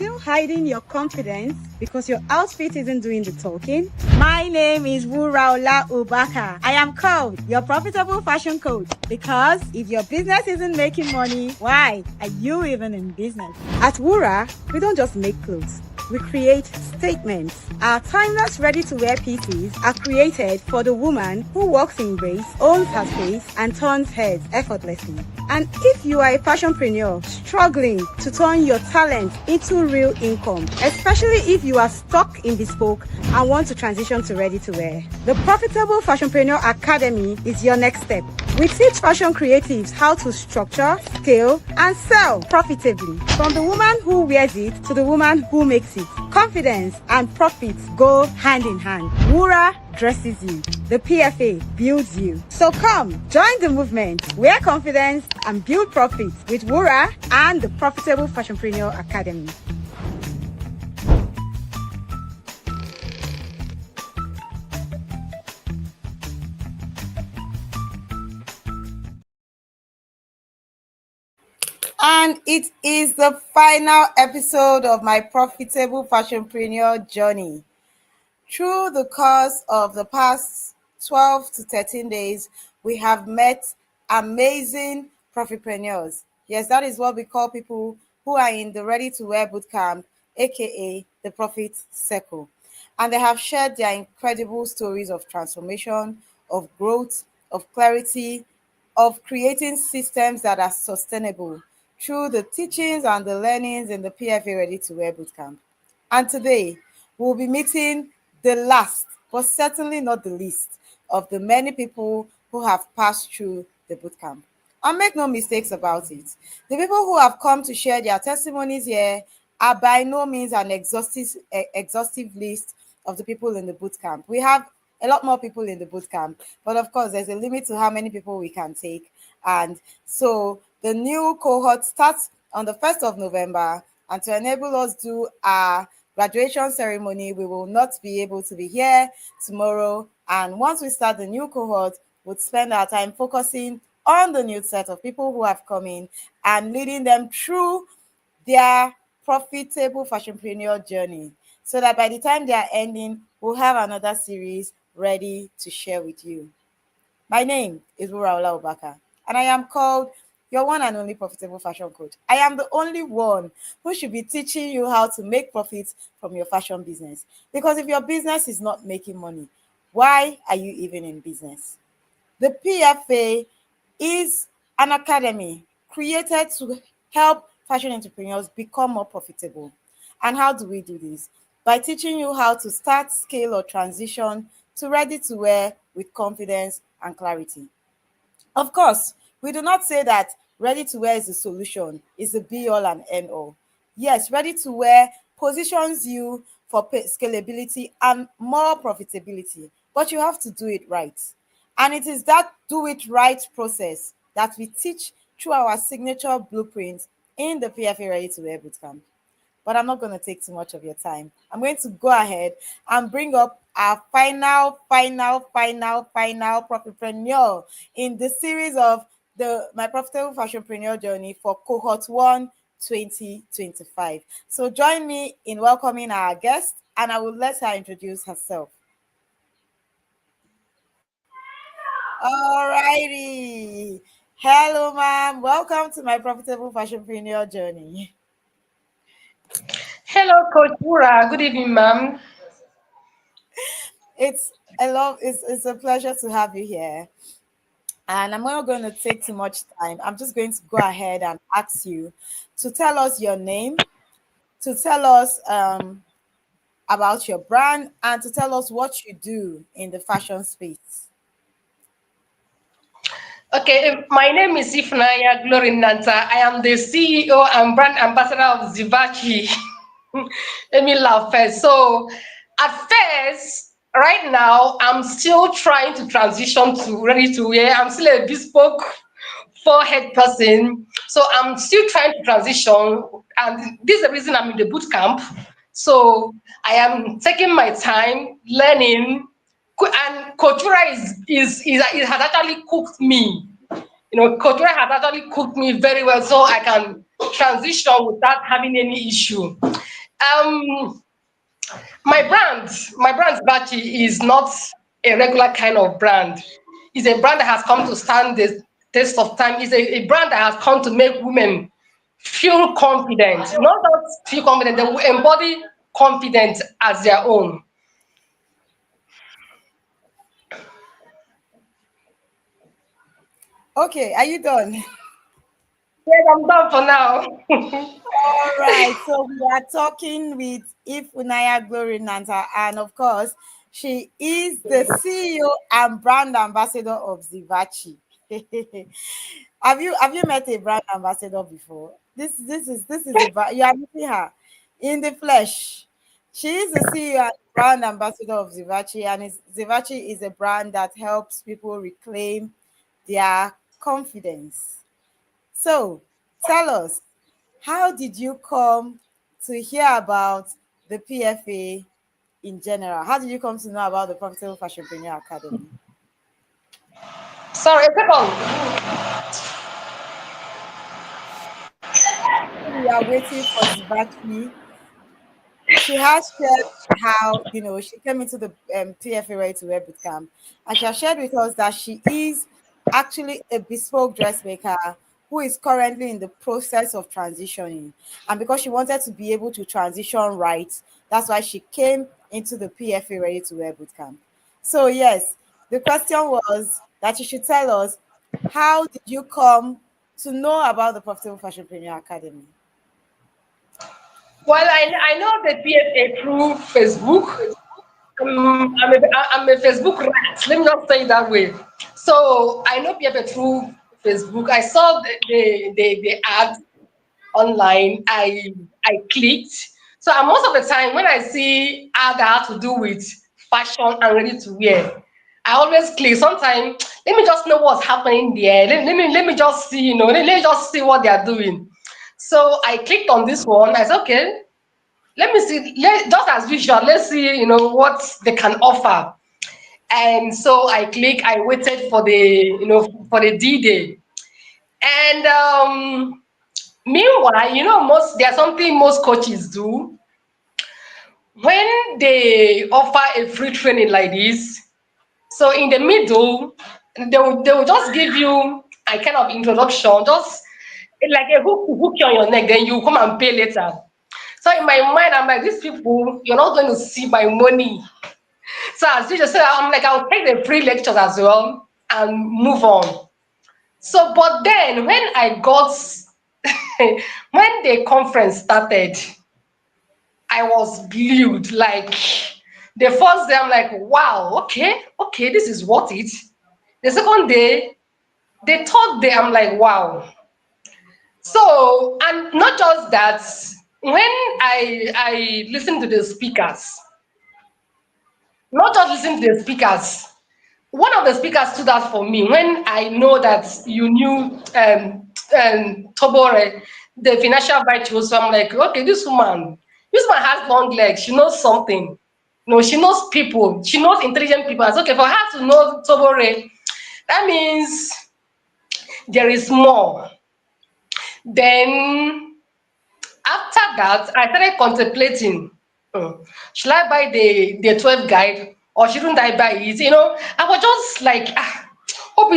still hiding your confidence because your outfit isn't doing the talking? My name is Wuraola Ubaka. I am called your profitable fashion coach because if your business isn't making money, why are you even in business? At Wura, we don't just make clothes. We create statements. Our timeless ready-to-wear pieces are created for the woman who walks in grace, owns her space, and turns heads effortlessly. And if you are a fashionpreneur struggling to turn your talent into real income, especially if you are stuck in bespoke and want to transition to ready-to-wear, the Profitable Fashionpreneur Academy is your next step. We teach fashion creatives how to structure, scale, and sell profitably. From the woman who wears it to the woman who makes it. Confidence and profits go hand in hand. Wura dresses you. The PFA builds you. So come, join the movement. Wear confidence and build profits with Wura and the Profitable Fashionpreneur Academy. And it is the final episode of my Profitable Fashionpreneur Journey. Through the course of the past 12 to 13 days, we have met amazing profitpreneurs. Yes, that is what we call people who are in the ready-to-wear bootcamp, aka the Profit Circle. And they have shared their incredible stories of transformation, of growth, of clarity, of creating systems that are sustainable through the teachings and the learnings in the PFA Ready-to-Wear Bootcamp. And today, we'll be meeting the last, but certainly not the least, of the many people who have passed through the bootcamp. And make no mistakes about it, the people who have come to share their testimonies here are by no means an exhaustive list of the people in the bootcamp. We have a lot more people in the bootcamp, but of course, there's a limit to how many people we can take. And so the new cohort starts on the 1st of November, and to enable us do our graduation ceremony, we will not be able to be here tomorrow. And once we start the new cohort, we'll spend our time focusing on the new set of people who have come in and leading them through their profitable fashionpreneur journey, so that by the time they are ending, we'll have another series ready to share with you. My name is Wuraola Ubaka, and I am called your one and only profitable fashion coach. I am the only one who should be teaching you how to make profits from your fashion business. Because if your business is not making money, why are you even in business? The PFA is an academy created to help fashion entrepreneurs become more profitable. And how do we do this? By teaching you how to start, scale, or transition to ready-to-wear with confidence and clarity. Of course, we do not say that ready-to-wear is the solution, is the be-all and end-all. Yes, ready-to-wear positions you for scalability and more profitability, but you have to do it right. And it is that do it right process that we teach through our signature blueprint in the PFA Ready-to-Wear Bootcamp. But I'm not going to take too much of your time. I'm going to go ahead and bring up our final profitpreneur in the series of the My Profitable Fashionpreneur Journey for Cohort 1 2025. So join me in welcoming our guest, and I will let her introduce herself. All righty. Hello, ma'am. Welcome to My Profitable Fashionpreneur Journey. Hello, Coach Wura. Good evening, ma'am. It's a pleasure to have you here. And I'm not going to take too much time. I'm just going to go ahead and ask you to tell us your name, to tell us about your brand, and to tell us what you do in the fashion space. Okay, my name is Ifunaya Glory Nnanta. I am the CEO and brand ambassador of Zivachi. Let me laugh first. So, at first, right now, I'm still trying to transition to ready to wear. I'm still a bespoke forehead person. So, I'm still trying to transition. And this is the reason I'm in the boot camp. So, I am taking my time learning. And Couture it has actually cooked me. You know, Couture has actually cooked me very well, so I can transition without having any issue. My brand Bachi is not a regular kind of brand. It's a brand that has come to stand the test of time. It's a brand that has come to make women feel confident, not just feel confident, they will embody confidence as their own. Okay, are you done? Yes, I'm done for now. All right, so we are talking with Ifunaya Glory Nnanta, and of course, she is the CEO and brand ambassador of Zivachi. Have you met a brand ambassador before? This is you are meeting her in the flesh. She is the CEO and brand ambassador of Zivachi, and Zivachi is a brand that helps people reclaim their confidence. So, tell us, how did you come to hear about the PFA in general? How did you come to know about the Profitable Fashionpreneur Academy? Sorry, a second. We are waiting for Zivachi. She has shared how she came into the PFA Ready to Wear bootcamp, and she has shared with us that she is actually a bespoke dressmaker who is currently in the process of transitioning. And because she wanted to be able to transition right, that's why she came into the PFA Ready to Wear bootcamp. So yes, the question was that you should tell us, how did you come to know about the Profitable Fashionpreneur Academy? Well, I know the PFA through Facebook. I'm a Facebook rat. Let me just say it that way. So I know PFA through Facebook. I saw the ad online. I clicked. So most of the time when I see ad that have to do with fashion and ready to wear, I always click. Sometimes let me just know what's happening there. Let me just see, let me just see what they are doing. So I clicked on this one. I said, okay, let me see. Just as usual, let's see, what they can offer. And so I click. I waited for the D-Day. And meanwhile, most there's something most coaches do when they offer a free training like this. So in the middle, they will just give you a kind of introduction, just like a hook you on your neck, then you come and pay later. So in my mind, I'm like, these people, you're not going to see my money. So as usual, so I'm like, I'll take the free lectures as well and move on. So, but then when I got, when the conference started, I was glued. Like the first day, I'm like, wow, okay, okay, this is worth it. The second day, the third day, I'm like, wow. So, and not just that, when I listen to the speakers, not just listen to the speakers. One of the speakers stood out for me when I know that you knew Tobore, the financial virtuoso. So I'm like, okay, this woman has long legs. She knows something. She knows people. She knows intelligent people. It's okay for her to know Tobore. That means there is more. Then after that, I started contemplating, should I buy the 12 guide or shouldn't I buy it? I was just like, hope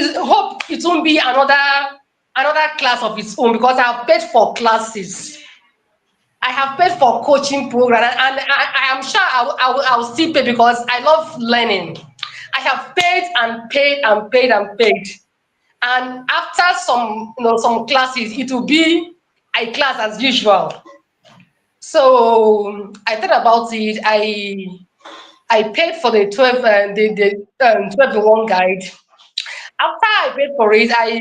it won't be another class of its own because I've paid for classes. I have paid for coaching program, and I am sure I will still pay because I love learning. I have paid and paid and paid and paid. And after some classes, it will be a class as usual. So I thought about it. I paid for the 12 the 12 in one guide. After I paid for it, I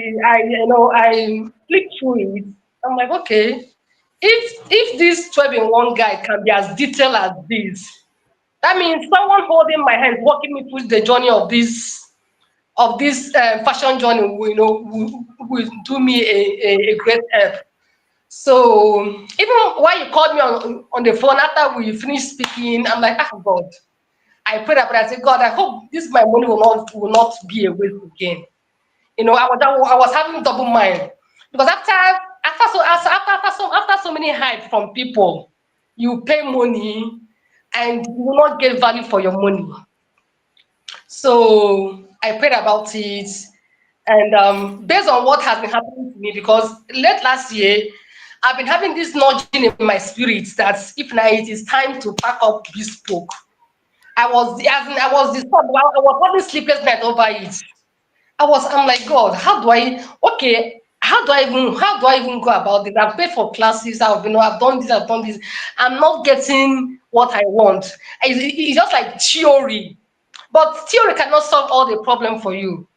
clicked through it. I'm like, okay, if this 12 in one guide can be as detailed as this, that means someone holding my hand, walking me through the journey of this fashion journey, will do me a great help. So even while you called me on the phone after we finished speaking, I'm like, ah, God. I prayed about it. I said, God, I hope this my money will not be a waste again. I was having double mind because after after so many hype from people, you pay money and you will not get value for your money. So I prayed about it, and based on what has been happening to me, because late last year, I've been having this nudging in my spirit that if now it is time to pack up bespoke. I was disturbed. I was having sleepless night over it. I'm like, God, okay, how do I even go about this? I've paid for classes, I've done this, I've done this. I'm not getting what I want. It's just like theory. But theory cannot solve all the problem for you.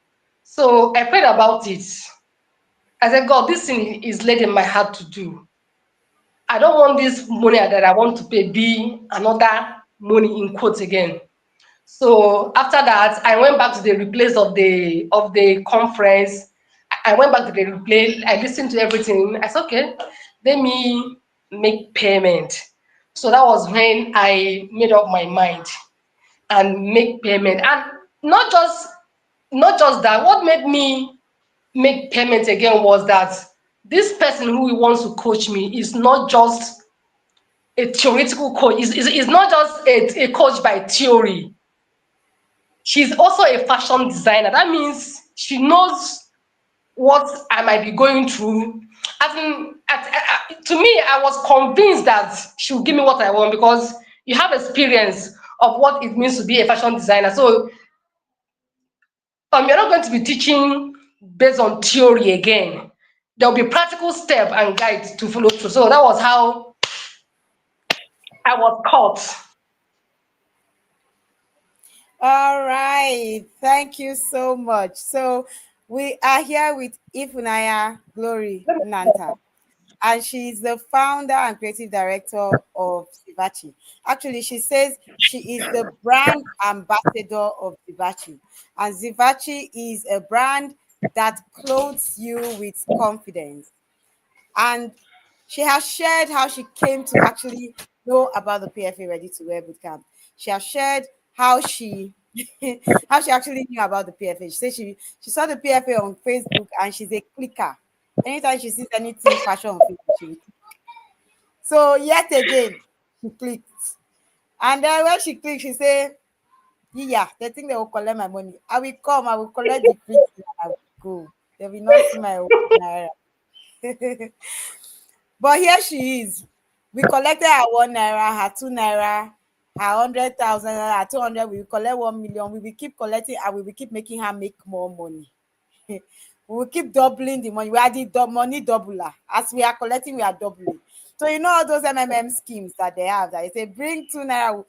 So I prayed about it. I said, God, this thing is laid in my heart to do. I don't want this money that I want to pay be another money in quotes again. So after that, I went back to the replays of the conference. I went back to the replay. I listened to everything. I said, okay, let me make payment. So that was when I made up my mind and make payment. And not just not just that. What made me make payment again was that this person who wants to coach me is not just a theoretical coach. Is not just a coach by theory. She's also a fashion designer. That means she knows what I might be going through. To me, I was convinced that she would give me what I want because you have experience of what it means to be a fashion designer. So you're not going to be teaching based on theory again. There'll be practical step and guide to follow through. So that was how I was caught. All right. Thank you so much. So we are here with Ifunaya Glory Nnanta, and she's the founder and creative director of Zivachi. Actually, she says she is the brand ambassador of Zivachi, and Zivachi is a brand that clothes you with confidence. And she has shared how she came to actually know about the PFA Ready to Wear bootcamp. She has shared how she how she actually knew about the PFA. She said she saw the PFA on Facebook and she's a clicker. Anytime she sees anything fashion on Facebook, she will click. So yet again, she clicked. And then when she clicked, she said, yeah, they think they will collect my money. I will come, I will collect the free thing, I will go. They will not see my own naira. But here she is. We collected her 1 naira, her 2 naira, her 100,000, her 200. We will collect 1 million. We will keep collecting and we will keep making her make more money. We will keep doubling the money. We are the money doubler. As we are collecting, we are doubling. So you know all those MMM schemes that they have that they say bring 2 naira.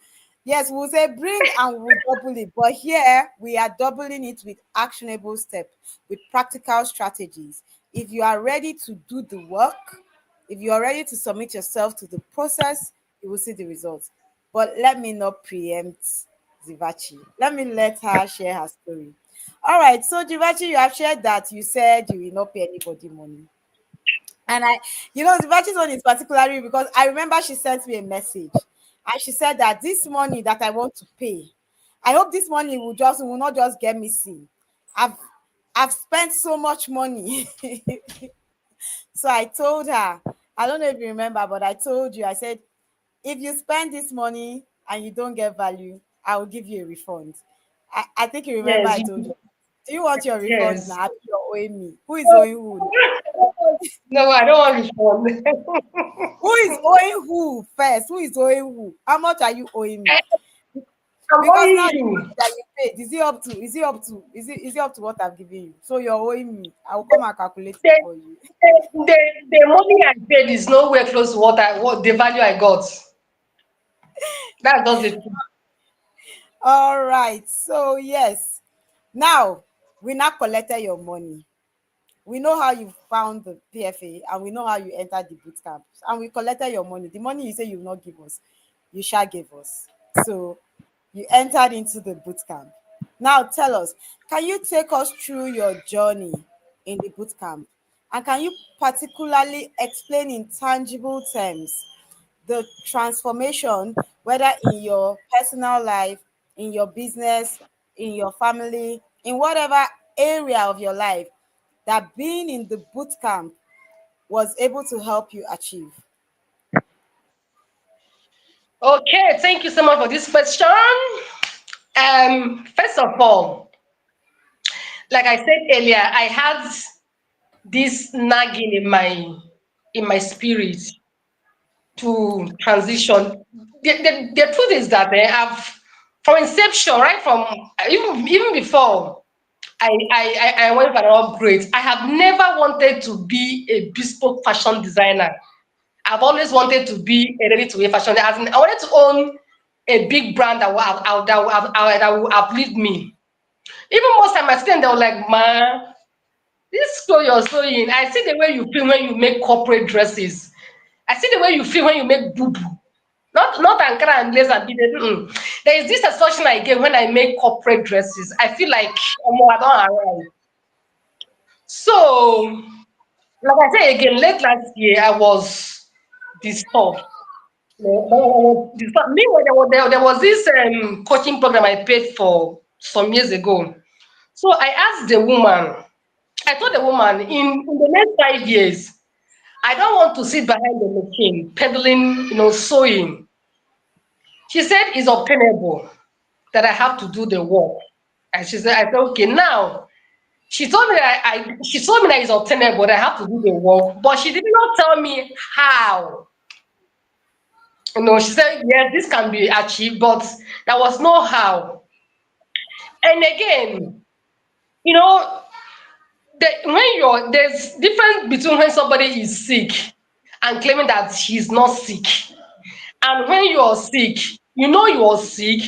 Yes, we'll say bring and we'll double it. But here we are doubling it with actionable steps, with practical strategies. If you are ready to do the work, if you are ready to submit yourself to the process, you will see the results. But let me not preempt Zivachi. Let me let her share her story. All right. So, Zivachi, you have shared that you said you will not pay anybody money. And Zivachi's one is particularly because I remember she sent me a message and she said that this money that I want to pay, I hope this money will not just get missing. I've I've spent so much money. So I told her, I don't know if you remember, but I told you, I said, if you spend this money and you don't get value, I will give you a refund. I think you remember Yes, I told you. Do you want your refund yes. now? You're owing me. Who is owing who? No, I don't want refund. Who is owing who first? Who is owing who? How much are you owing me? I'm Because now owing the you. money that you paid, is it up to what I've given you? So you're owing me. I will come and calculate it The, for you. the money I paid is nowhere close to what the value I got. That's just the truth. All right. So yes. Now we now collected your money. We know how you found the PFA and we know how you entered the boot camp. And we collected your money. The money you say you will not give us, you shall give us. So you entered into the boot camp. Now tell us, can you take us through your journey in the boot camp? And can you particularly explain in tangible terms the transformation, whether in your personal life, in your business, in your family, in whatever area of your life, that being in the boot camp was able to help you achieve? Okay, thank you so much for this question. First of all, like I said earlier, I had this nagging in my spirit to transition. The truth is that I've from inception, right from even before I went for an upgrade, I have never wanted to be a bespoke fashion designer. I've always wanted to be a ready-to-wear fashion. As in, I wanted to own a big brand that will uplift me. Even most of my students, they were like, "Ma, this clothes you're sewing, I see the way you feel when you make corporate dresses. I see the way you feel when you make boo-boo. Not Ankara and lace and beaded. There is this satisfaction I get when I make corporate dresses. I feel like I don't arrive. So, like I said again, late last year I was disturbed. Meanwhile, there was this coaching program I paid for some years ago. So I asked the woman, I told the woman, in the next 5 years, I don't want to sit behind the machine, peddling, sewing. She said it's obtainable that I have to do the work. And I said, okay, now she told me that it's obtainable that I have to do the work, but she did not tell me how. She said, yes, this can be achieved, but there was no how. And again, you know, there's difference between when somebody is sick and claiming that he's not sick. And when you are sick, you are sick,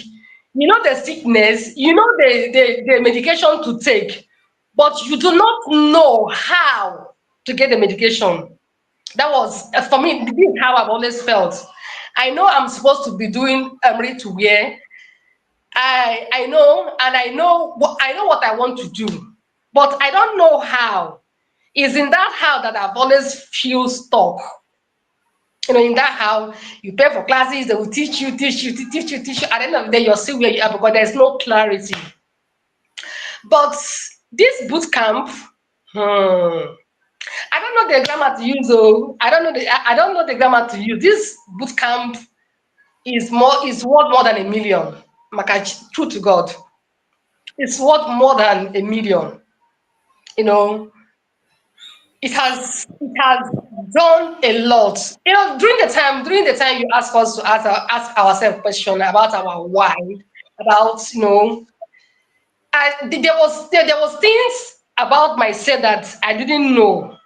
you know the sickness, you know the medication to take, but you do not know how to get the medication. That was, for me, this is how I've always felt. I know I'm supposed to be doing ready to wear. I know, and I know what I want to do, but I don't know how. It's in that how that I've always feel stuck. In that how you pay for classes, they will teach you, teach you, teach you, teach you. At the end of the day, you're still where you are because there's no clarity. But this boot camp, I don't know the grammar to use. Oh, I don't know the grammar to use. This boot camp is worth more than a million. Maka, true to God, it's worth more than a million. You know, it has done a lot. During the time you ask us to ask ourselves question about our why, about there was things about myself that I didn't know.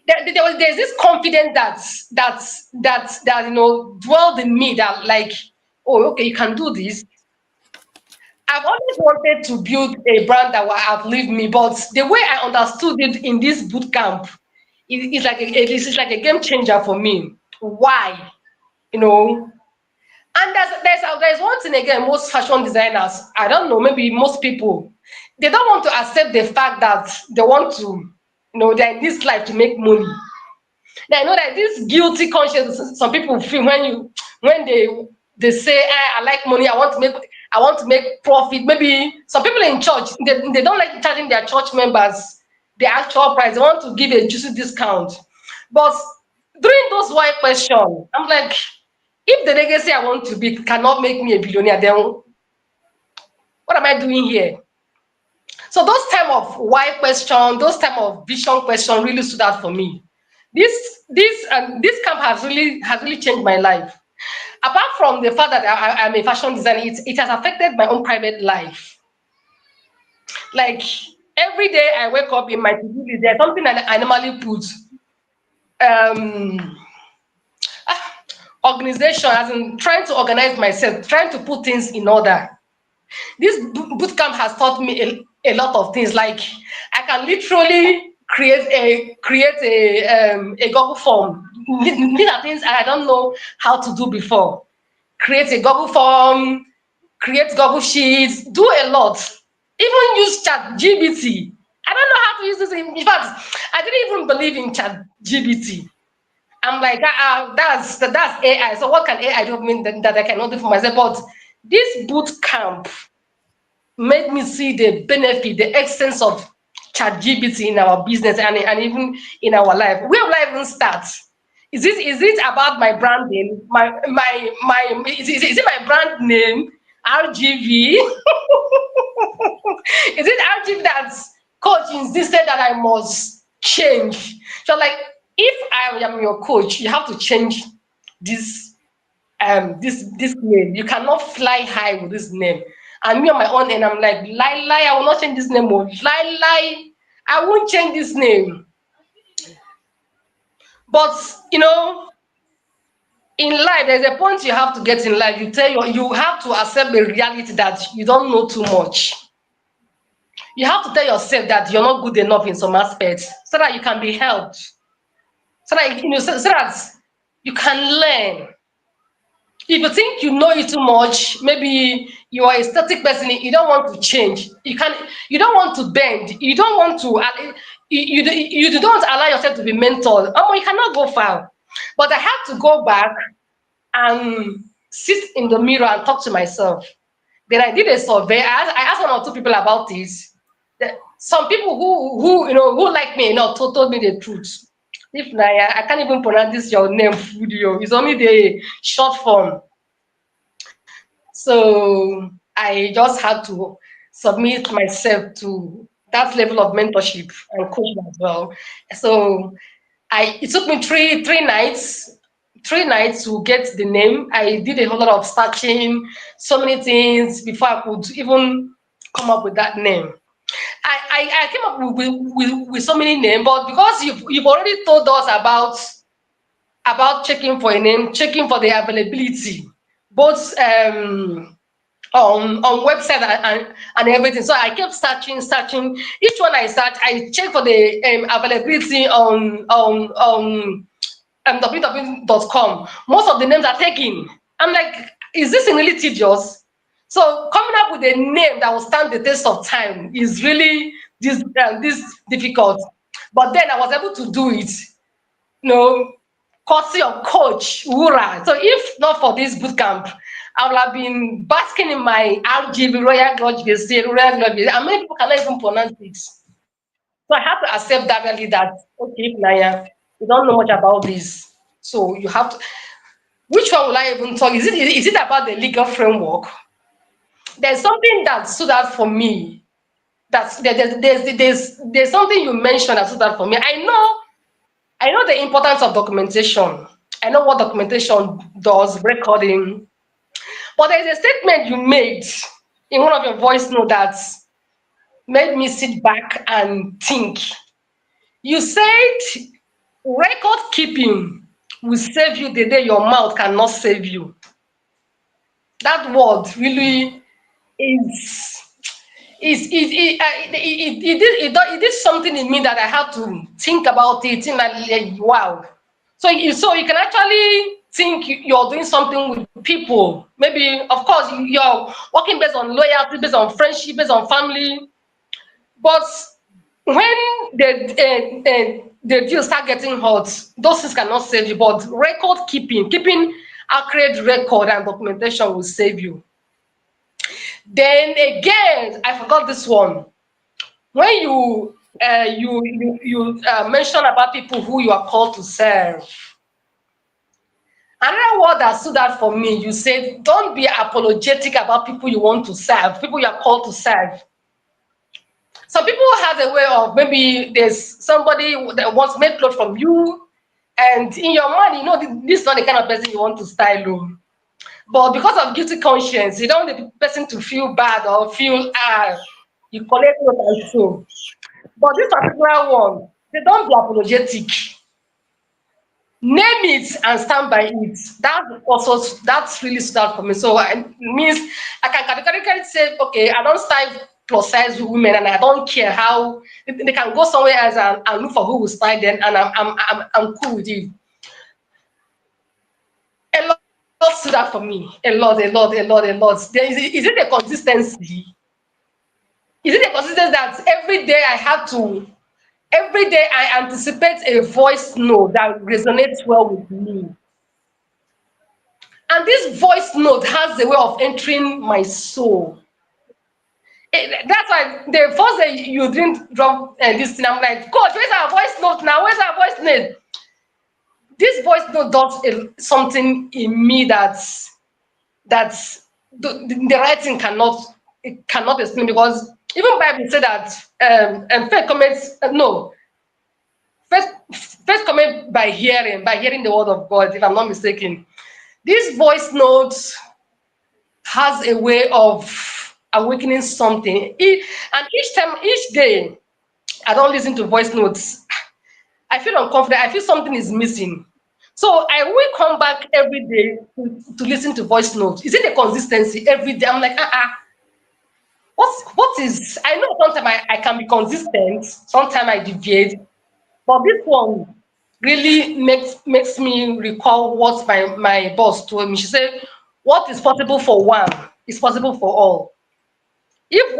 There's this confidence that dwelled in me, that like, oh, okay, you can do this. I've always wanted to build a brand that will outlive me, but the way I understood it in this boot camp it's like a game changer for me. Why? You know, and there's one thing again. Most fashion designers, I don't know, maybe most people, they don't want to accept the fact that they want to, they're in this life to make money. I know that this guilty conscience some people feel when they say, I like money, I want to make profit. Maybe some people in church, they don't like charging their church members the actual price. They want to give a juicy discount. But during those why question, I'm like, if the legacy I want to be cannot make me a billionaire, then what am I doing here? So those type of why question, those type of vision question really stood out for me. This camp has really changed my life. Apart from the fact that I'm a fashion designer, it has affected my own private life. Like every day I wake up in my to-do list, there's something that I normally put. Um, Organization, as in trying to organize myself, trying to put things in order. This boot camp has taught me a lot of things. Like I can literally create a Google form. These are things I don't know how to do before. Create a Google form, create Google sheets, do a lot. Even use Chat GBT. I don't know how to use this. In fact, I didn't even believe in Chat GBT. I'm like, that's AI. So what can AI do for me that I cannot do for myself? But this boot camp made me see the benefit, the essence of ChatGPT in our business and even in our life. Where will I even start? Is it about my branding? Is it my brand name? RGV? Is it RGV that's coach insisted that I must change? So like if I am your coach, you have to change this this name. You cannot fly high with this name. And me on my own end, I'm like, lie, I will not change this name. Oh, lie, I won't change this name. But you know, in life, there's a point you have to get in life. You have to accept the reality that you don't know too much. You have to tell yourself that you're not good enough in some aspects so that you can be helped. So that you can learn. If you think you know it too much, maybe you are a static person, you don't want to change. You don't want to bend. You don't want to. You don't allow yourself to be mentored. Oh, you cannot go far. But I have to go back and sit in the mirror and talk to myself. Then I did a survey. I asked one or two people about this. Some people who like me, told me the truth. If Naya, I can't even pronounce this your name, Fudio. It's only the short form. So I just had to submit myself to that level of mentorship and coaching as well. So it took me three nights to get the name. I did a whole lot of searching, so many things before I could even come up with that name. I came up with so many names, but because you've already told us about checking for a name, checking for the availability, both on website and everything. So I kept searching. Each one I search, I check for the availability on www.com. Most of the names are taken. I'm like, is this really tedious? So coming up with a name that will stand the test of time is really this difficult. But then I was able to do it, courtesy of Coach Wura. So if not for this boot camp, I would have been basking in my RGB Royal Grudge Royal Grudge, and many people cannot even pronounce it. So I have to accept that really that okay, Naya, you don't know much about this. So you have to. Which one will I even talk? Is it about the legal framework? There's something that stood out for me. There's something you mentioned that stood out for me. I know the importance of documentation. I know what documentation does, recording. But there's a statement you made in one of your voice notes that made me sit back and think. You said record keeping will save you the day your mouth cannot save you. That word really is it did something in me that I had to think about it and like, wow. So you can actually think you're doing something with people. Maybe of course you're working based on loyalty, based on friendship, based on family. But when the deal start getting hot, those things cannot save you. But record keeping accurate record and documentation will save you. Then again, I forgot this one. When you mention about people who you are called to serve, another word that stood out for me, you said, don't be apologetic about people you want to serve, people you are called to serve. Some people have a way of maybe there's somebody that wants made clothes from you, and in your mind, this is not the kind of person you want to style. Oh. But because of guilty conscience, you don't want the person to feel bad or feel you collect clothes and so. But this particular one, they don't be apologetic. Name it and stand by it. That's really stood out for me. So it means I can categorically say, okay, I don't style plus size women, and I don't care how they can go somewhere else and look for who will style them, and I'm cool with it. A lot stood out for me. A lot. Is it a consistency? Is it a consistency that every day I anticipate a voice note that resonates well with me? And this voice note has a way of entering my soul. That's why the first day you didn't drop this thing, I'm like, Coach, where's our voice note now? Where's our voice note? This voice note does something in me that's the writing cannot, it cannot explain, because even Bible said that and faith comments no first first comment by hearing the word of God, if I'm not mistaken. This voice note has a way of awakening something. And each time, each day, I don't listen to voice notes, I feel uncomfortable. I feel something is missing. So I will come back every day to listen to voice notes. Is it the consistency every day? I'm like, what is? I know sometimes I can be consistent, sometimes I deviate, but this one really makes me recall what my boss told me. She said, "What is possible for one is possible for all." If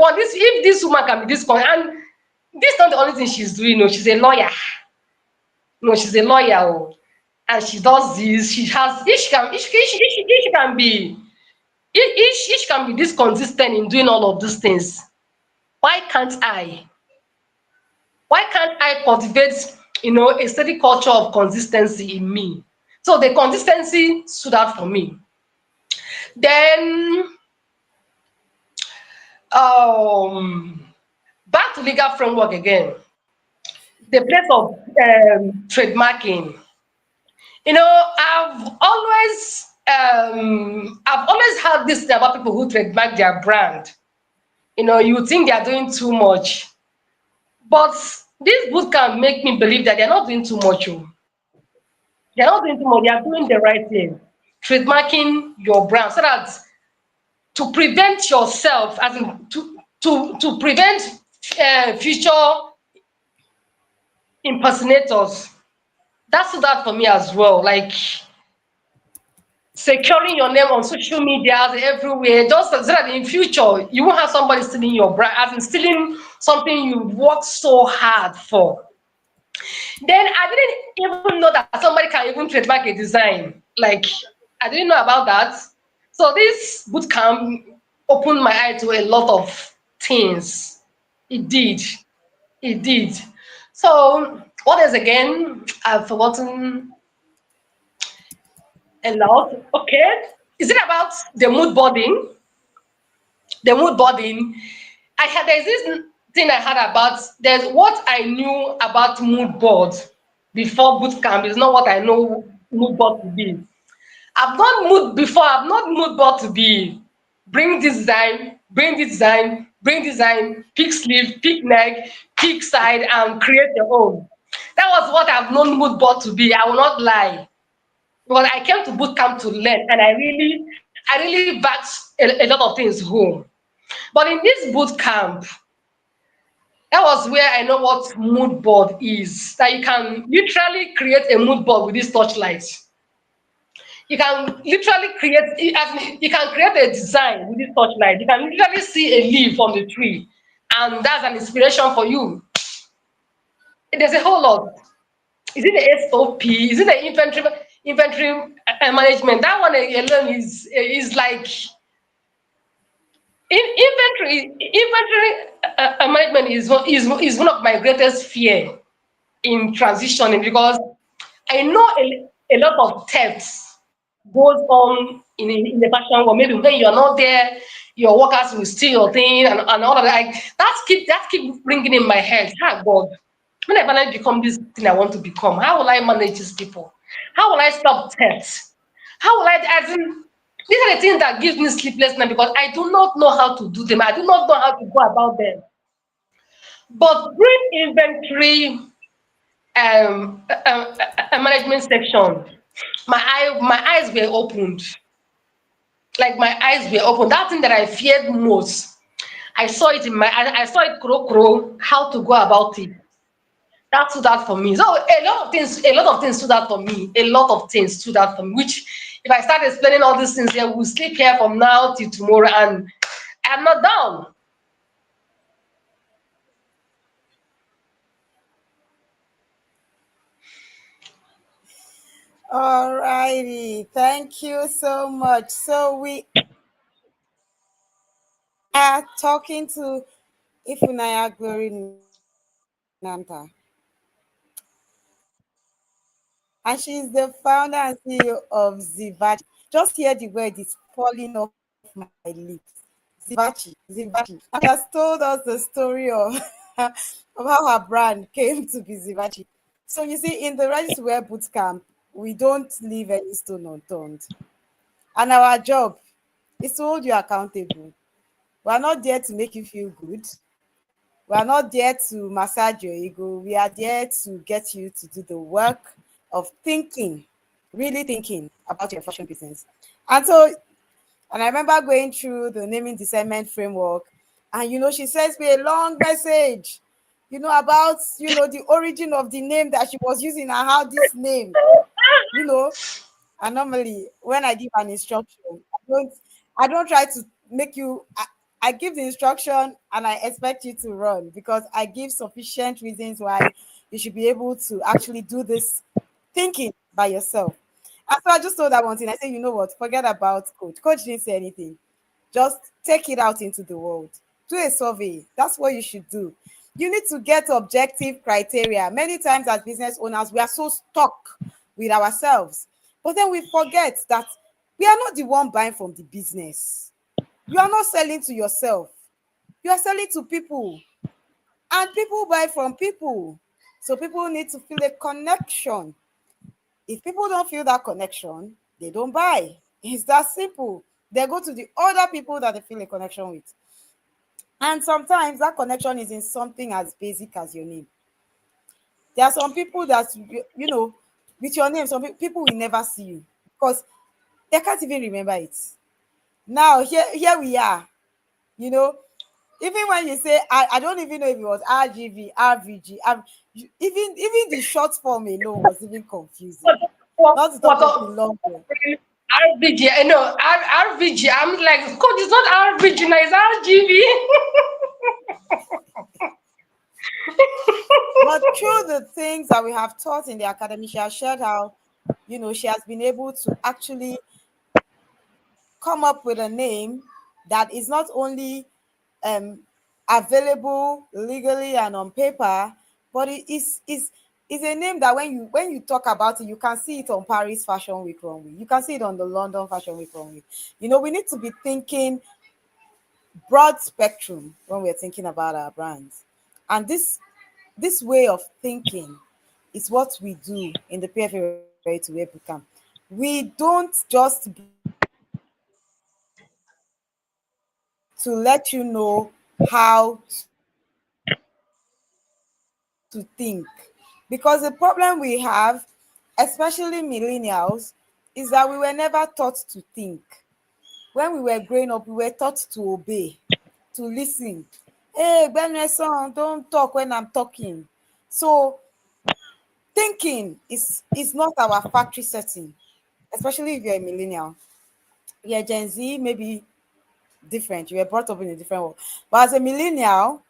this woman can be this and this is not the only thing she's doing. No, she's a lawyer. No, she's a lawyer. Oh, and she does this. She has. If she can be. If she can be this consistent in doing all of these things, why can't I? Why can't I cultivate, a steady culture of consistency in me? So the consistency stood out for me. Then, um, back to legal framework again. The place of trademarking. I've always had this thing about people who trademark their brand. You think they are doing too much, but this book can make me believe that they're not doing too much. Oh. They're not doing too much. They are doing the right thing, trademarking your brand, so that to prevent yourself, as in to prevent future impersonators. That's that for me as well. Like securing your name on social media everywhere, just so that in future you won't have somebody stealing your brand, as in stealing something you worked so hard for. Then I didn't even know that somebody can even trademark a design. Like I didn't know about that. So this bootcamp opened my eye to a lot of things. It did. It did. So what is again? I've forgotten a lot. Okay. Is it about the mood boarding? The mood boarding. There's this thing I had about there's what I knew about mood board before boot camp is not what I know mood board to be. I've not mood before, I've not mood board to be bring this design, bring this design, bring design, pick sleeve, pick neck, pick side, and create your own. That was what I've known mood board to be. I will not lie. Because I came to boot camp to learn, and I really backed a lot of things home. But in this boot camp, that was where I know what mood board is. That you can literally create a mood board with this torchlight. You can literally you can create a design with this torchlight. You can literally see a leaf on the tree, and that's an inspiration for you. There's a whole lot. Is it the SOP? Is it the inventory management? That one alone is like inventory management is one of my greatest fear in transitioning, because I know a lot of thefts goes on in the fashion world. Maybe when you're not there, your workers will steal your thing and all of that. That keep ringing in my head. Ah, God, when I finally become this thing I want to become, how will I manage these people? How will I stop thefts? How will I, as in, these are the things that gives me sleepless night, because I do not know how to do them. I do not know how to go about them. But during inventory management section, my eyes were opened. Like my eyes were opened. That thing that I feared most, I saw it how to go about it. That stood out for me. So a lot of things stood out for me. A lot of things stood out for me. Which, if I start explaining all these things here, we'll sleep here from now till tomorrow, and I'm not down. All righty. Thank you so much. So we We are talking to Ifunaya Glory Nnanta, and she's the founder and CEO of Zivachi. Just hear the word, it's falling off my lips. Zivachi. And she has told us the story of, of how her brand came to be Zivachi. So you see, in the Ready to Wear bootcamp, we don't leave any stone unturned. And our job is to hold you accountable. We are not there to make you feel good. We are not there to massage your ego. We are there to get you to do the work of thinking, really thinking about your fashion business. And so, and I remember going through the naming discernment framework, and she sends me a long message, about the origin of the name that she was using and how this name, you know, and normally, when I give an instruction, I don't try to make you. I give the instruction and I expect you to run because I give sufficient reasons why you should be able to actually do this thinking by yourself. And so I just told that one thing. I said, you know what? Forget about coach. Coach didn't say anything. Just take it out into the world. Do a survey. That's what you should do. You need to get objective criteria. Many times as business owners, we are so stuck with ourselves. But then we forget that we are not the one buying from the business. You are not selling to yourself. You are selling to people. And people buy from people. So people need to feel a connection. If people don't feel that connection, they don't buy. It's that simple. They go to the other people that they feel a connection with. And sometimes that connection is in something as basic as your name. There are some people that, with your name, some people will never see you because they can't even remember it. Now, here we are, you know, even when you say, I don't even know if it was RGV, RVG, even the short form alone was even confusing. What what Not to talk what of the long form. RVG? No, RVG. I'm like, coach, it's not RVG, now it's RGV. But through the things that we have taught in the academy, she has shared how, she has been able to actually come up with a name that is not only um, available legally and on paper, but it is a name that when you talk about it, you can see it on Paris Fashion Week runway. You can see it on the London Fashion Week runway. We need to be thinking broad spectrum when we're thinking about our brands, and this way of thinking is what we do in the PFA Ready to Wear Bootcamp. We don't just bring you to let you know how to think. Because the problem we have, especially millennials, is that we were never taught to think. When we were growing up, we were taught to obey, to listen. Hey, Benueson, don't talk when I'm talking. So thinking is not our factory setting, especially if you're a millennial. You're Gen Z, maybe different. You were brought up in a different world. But as a millennial,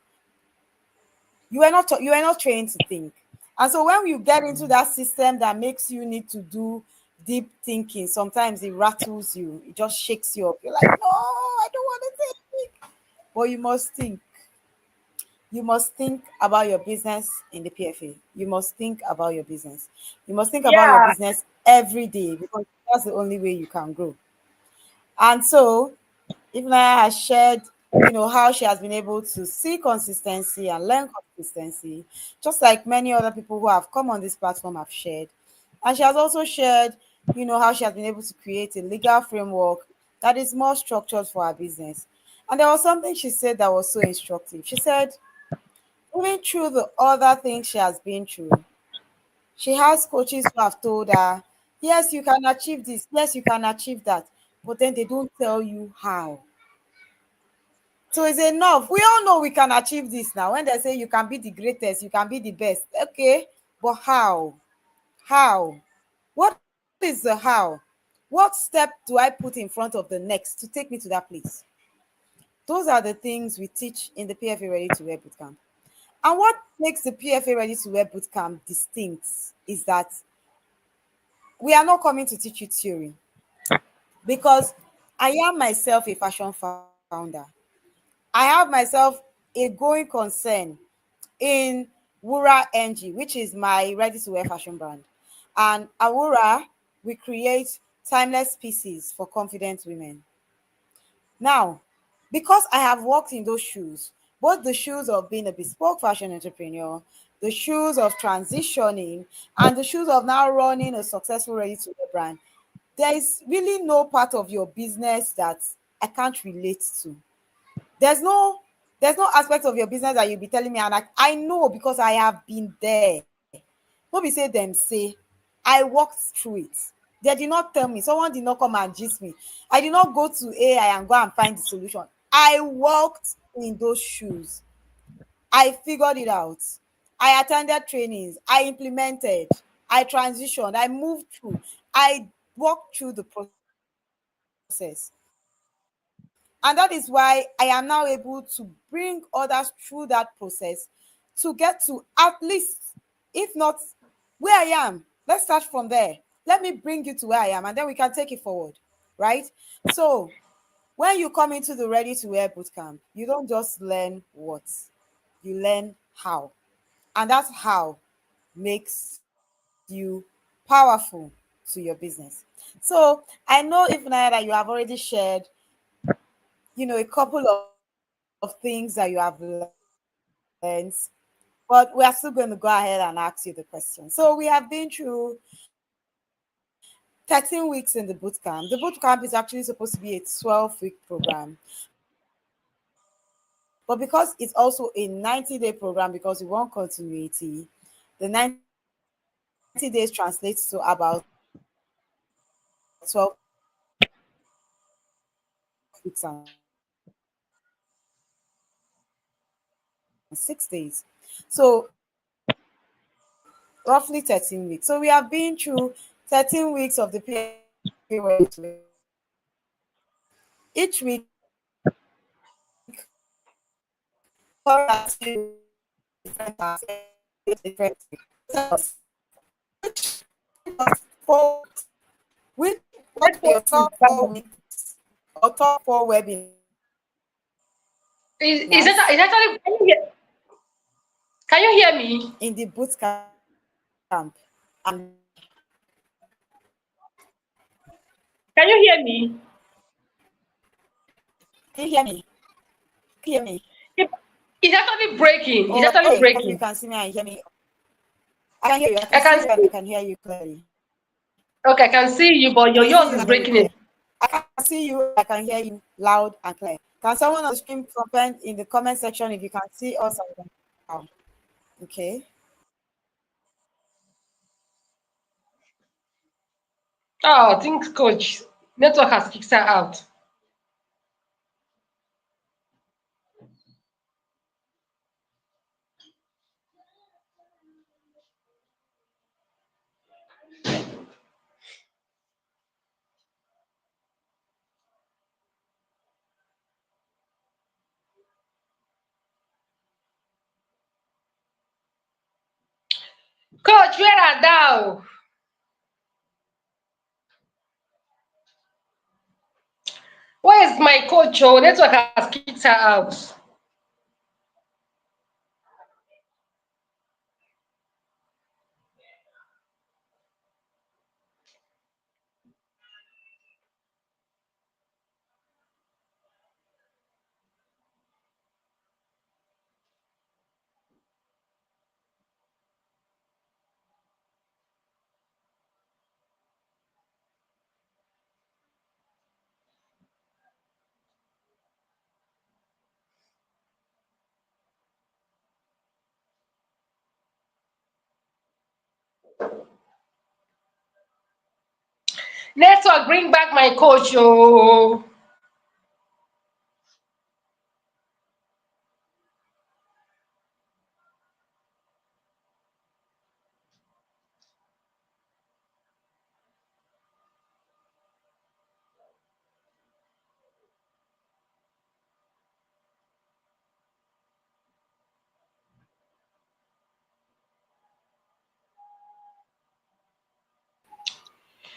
you were not trained to think. And so when you get into that system that makes you need to do deep thinking, sometimes it rattles you. It just shakes you up. You're like, no, I don't want to think. But you must think. You must think about your business in the PFA. You must think about your business. You must think about your Yeah, business every day because that's the only way you can grow. And so, Ifunaya has shared, how she has been able to see consistency and learn consistency, just like many other people who have come on this platform have shared. And she has also shared, how she has been able to create a legal framework that is more structured for her business. And there was something she said that was so instructive. She said, even through the other things she has been through, she has coaches who have told her, yes, you can achieve this, yes, you can achieve that, but then they don't tell you how. So it's enough. We all know we can achieve this now. When they say you can be the greatest, you can be the best. Okay, but how? How? What is the how? What step do I put in front of the next to take me to that place? Those are the things we teach in the PFA Ready to Wear Bootcamp. And what makes the PFA Ready to Wear Bootcamp distinct is that we are not coming to teach you theory because I am myself a fashion founder. I have myself a going concern in Wura NG, which is my ready to wear fashion brand. And at Wura, we create timeless pieces for confident women. Now, because I have walked in those shoes, both the shoes of being a bespoke fashion entrepreneur, the shoes of transitioning, and the shoes of now running a successful ready to wear brand, there is really no part of your business that I can't relate to. There's no there's no aspect of your business that you'll be telling me, and I know because I have been there. No be say them say, I walked through it. They did not tell me. Someone did not come and gist me. I did not go to AI and go and find the solution. I walked in those shoes. I figured it out. I attended trainings. I implemented. I transitioned. I moved through. I walked through the process. And that is why I am now able to bring others through that process to get to at least, if not where I am. Let's start from there. Let me bring you to where I am and then we can take it forward. Right? So, when you come into the Ready to Wear bootcamp, you don't just learn what, you learn how. And that's how makes you powerful to your business. So, I know, Ifunaya, that you have already shared a couple of things that you have learned, but we are still going to go ahead and ask you the question. So we have been through 13 weeks in the bootcamp. The bootcamp is actually supposed to be a 12-week program, but because it's also a 90-day program, because we want continuity, the 90 days translates to about 12 weeks and 6 days. So roughly 13 weeks. So we have been through 13 weeks of the period where you need to wear fashion. Each week, Cohort asks you different tasks every week. Tell us, which what are your Network is top bad. 4 weeks or top 4 webinars Is that is actually can you hear me? in the bootcamp and Can you hear me? can you hear me? Can you hear me? It- It's actually breaking. It's Oh, actually okay. Hope you breaking. can see me and hear me. I can hear you. I can I see can you and I see. can hear you clearly. Okay, I can see you, but I your can see yours you is and hear you breaking it. clear. I can see you. I can hear you loud and clear. Can someone on the stream comment in the comment section if you can see us and we can hear you? Okay. Oh, I think coach network has kicked her out. Coach, where are thou? Where is my coach? Oh, network has kicked her out. Network, bring back my coach. Oh,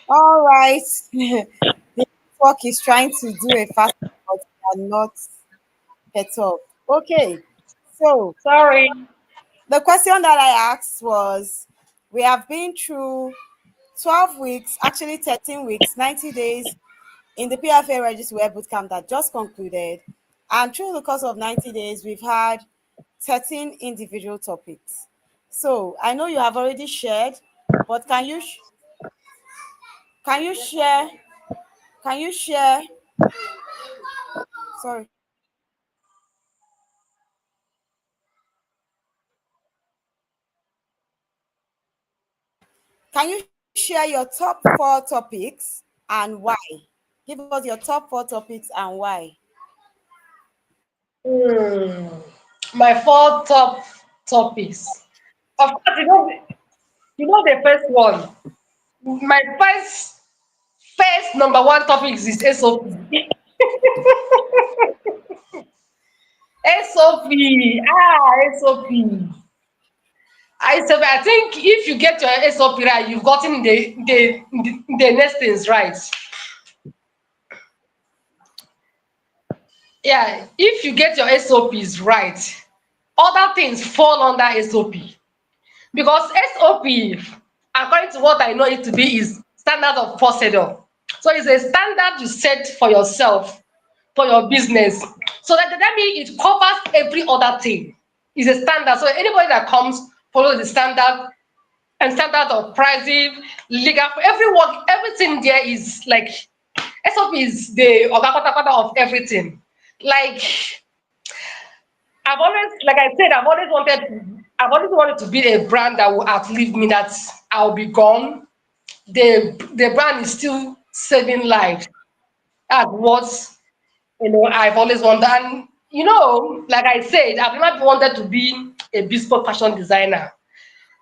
All right. The network is trying to do a fast, but they are not Heads up. Okay. So Sorry. the question that I asked was, we have been through 12 weeks, actually 13 weeks, 90 days in the PFA Register Web Bootcamp that just concluded. And through the course of 90 days, we've had 13 individual topics. So I know you have already shared, but can you share, can you share, sorry, can you share your top four topics and why? Give us your top four topics and why. Hmm. My four top topics. Of course, you know the first one. My first number one topic is SOP. SOP. SOP. I think if you get your SOP right, you've gotten the next things right. Yeah, if you get your SOPs right, other things fall under SOP. Because SOP, according to what I know it to be, is standard of procedure. So it's a standard you set for yourself, for your business. So that means it covers every other thing. It's a standard. So anybody that comes follows the standard, and standard of pricing, legal, every work, everything there is like SOP is the oga of everything. Like I've always wanted to build a brand that will outlive me, that I'll be gone. The brand is still saving lives. That's what I've always wanted. And like I said, I've never wanted to be a bespoke fashion designer.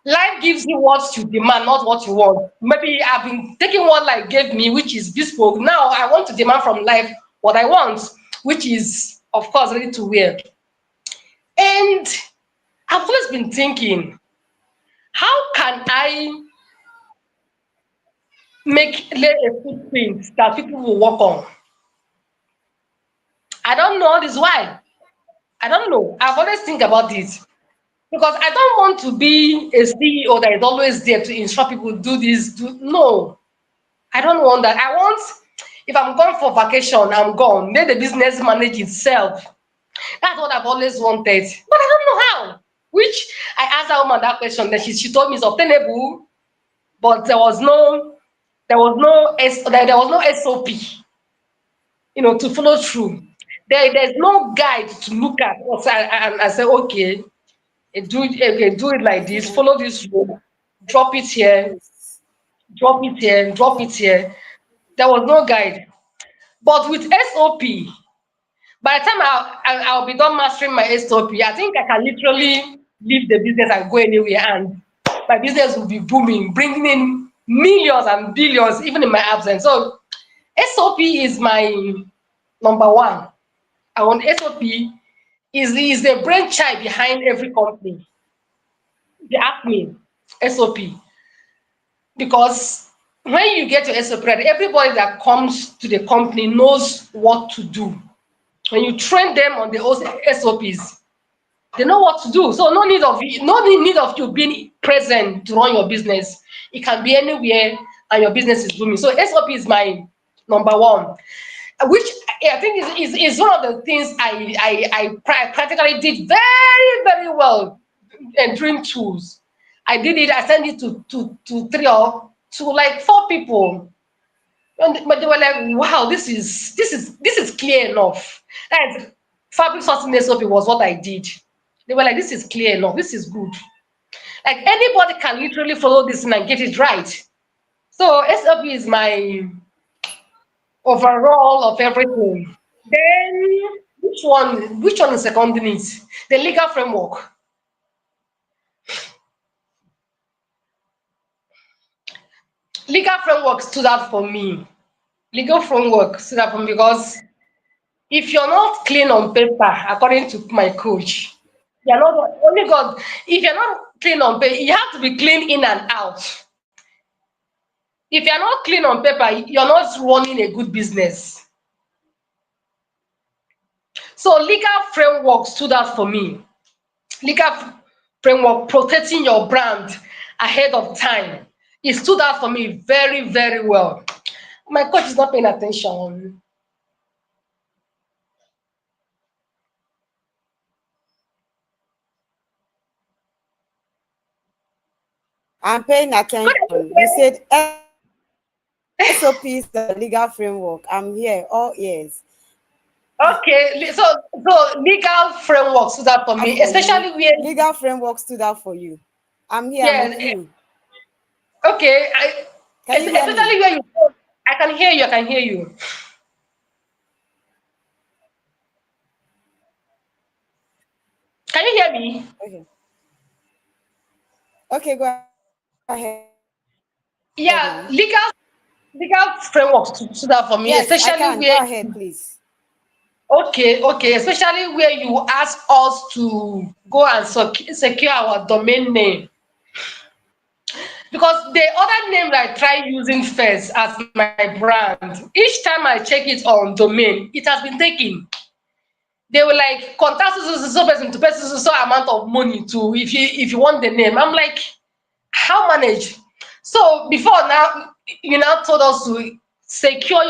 Life gives you what you demand, not what you want. Maybe I've been taking what life gave me, which is bespoke. Now I want to demand from life what I want, which is, of course, ready to wear. And I've always been thinking, how can I lay a footprint that people will walk on? I don't know. This is why. I don't know. I've always think about this because I don't want to be a CEO that is always there to instruct people do this. No, I don't want that. I want, if I'm going for vacation, I'm gone. Let the business manage itself. That's what I've always wanted, but I don't know how. Which I asked that woman that question, then she told me it's obtainable, but there was no SOP, to follow through. There's no guide to look at. Also, and I say, okay, do it like this. Follow this rule. Drop it here. Yes. Drop it here. Drop it here. There was no guide. But with SOP, by the time I'll be done mastering my SOP, I think I can literally leave the business and go anywhere, and my business will be booming, bringing in millions and billions, even in my absence. So SOP is my number one. I want SOP is the brainchild behind every company. They ask me SOP because when you get your SOP, right, everybody that comes to the company knows what to do. When you train them on the SOPs, they know what to do. So no need of you being present to run your business. It can be anywhere and your business is booming. So SOP is my number one, which I think is one of the things I practically did very, very well in Dream Tools. I did it, I sent it to three or to like four people. But they were like, wow, this is clear enough. That fabric sourcing SOP was what I did. They were like, this is clear enough, this is good. Like anybody can literally follow this and get it right. So SOP is my overall of everything. Then which one is seconding it? The legal framework. Legal framework stood out for me. Legal framework stood out for me because if you're not clean on paper, according to my coach, you're not only God. If you're not clean on paper, you have to be clean in and out. If you're not clean on paper, you're not running a good business. So legal framework stood out for me. Legal framework protecting your brand ahead of time. It stood out for me very, very well. My coach is not paying attention. I'm paying Coach, attention. You said SOPs and legal framework. I'm here all ears. okay, so legal framework stood out for That me, for you. especially where, Legal framework stood out for you. I'm here. I'm yes, with you. okay, Can you hear me? especially where you, I can hear you, I can hear you. Can you hear me? Okay. Okay, go ahead now. Yeah, legal framework stood out for Yes, me, I can. Go especially ahead, where, please. okay, especially where you ask us to go and secure our domain name. Because the other name that I tried using first as my brand, each time I check it on domain, it has been taken. They were like, contact so person to person so amount of money to, if you want the name. I'm like, how manage? So before now, you now told us to secure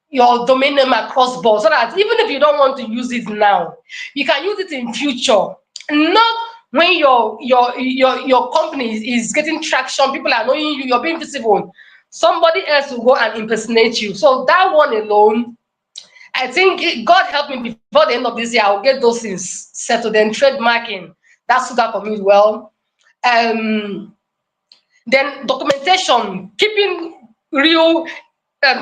your domain name across board, so that even if you don't want to use it now, you can use it in future. Not when your company is getting traction, people are knowing you, you're being visible. Somebody else will go and impersonate you. So that one alone, I think God help me before the end of this year, I'll get those things settled. Then trademarking, that stood out for me well. Um, then documentation, keeping real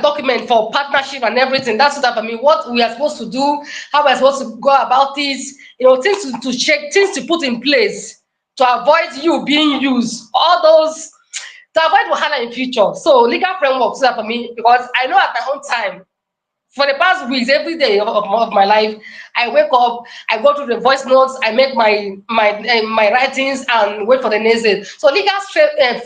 document for partnership and everything. That's what I mean. What we are supposed to do, how we're supposed to go about this, things to check, things to put in place to avoid you being used. All those to avoid wahala in future. So legal framework is that for me because I know at my own time for the past weeks, every day of my life, I wake up, I go through the voice notes, I make my writings and wait for the next day. So legal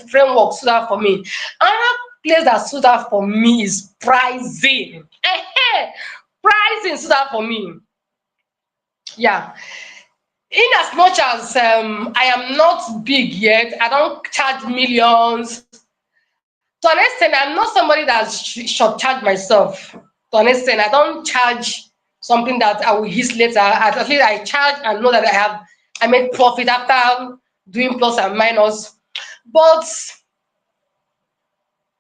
framework stood out for me. Another place that stood out for me is pricing. Pricing stood out for me. Yeah. In as much as I am not big yet, I don't charge millions. To an extent, I'm not somebody that should charge myself. To an extent, I don't charge something that I will use later. At least I charge and know that I make profit after doing plus and minus. But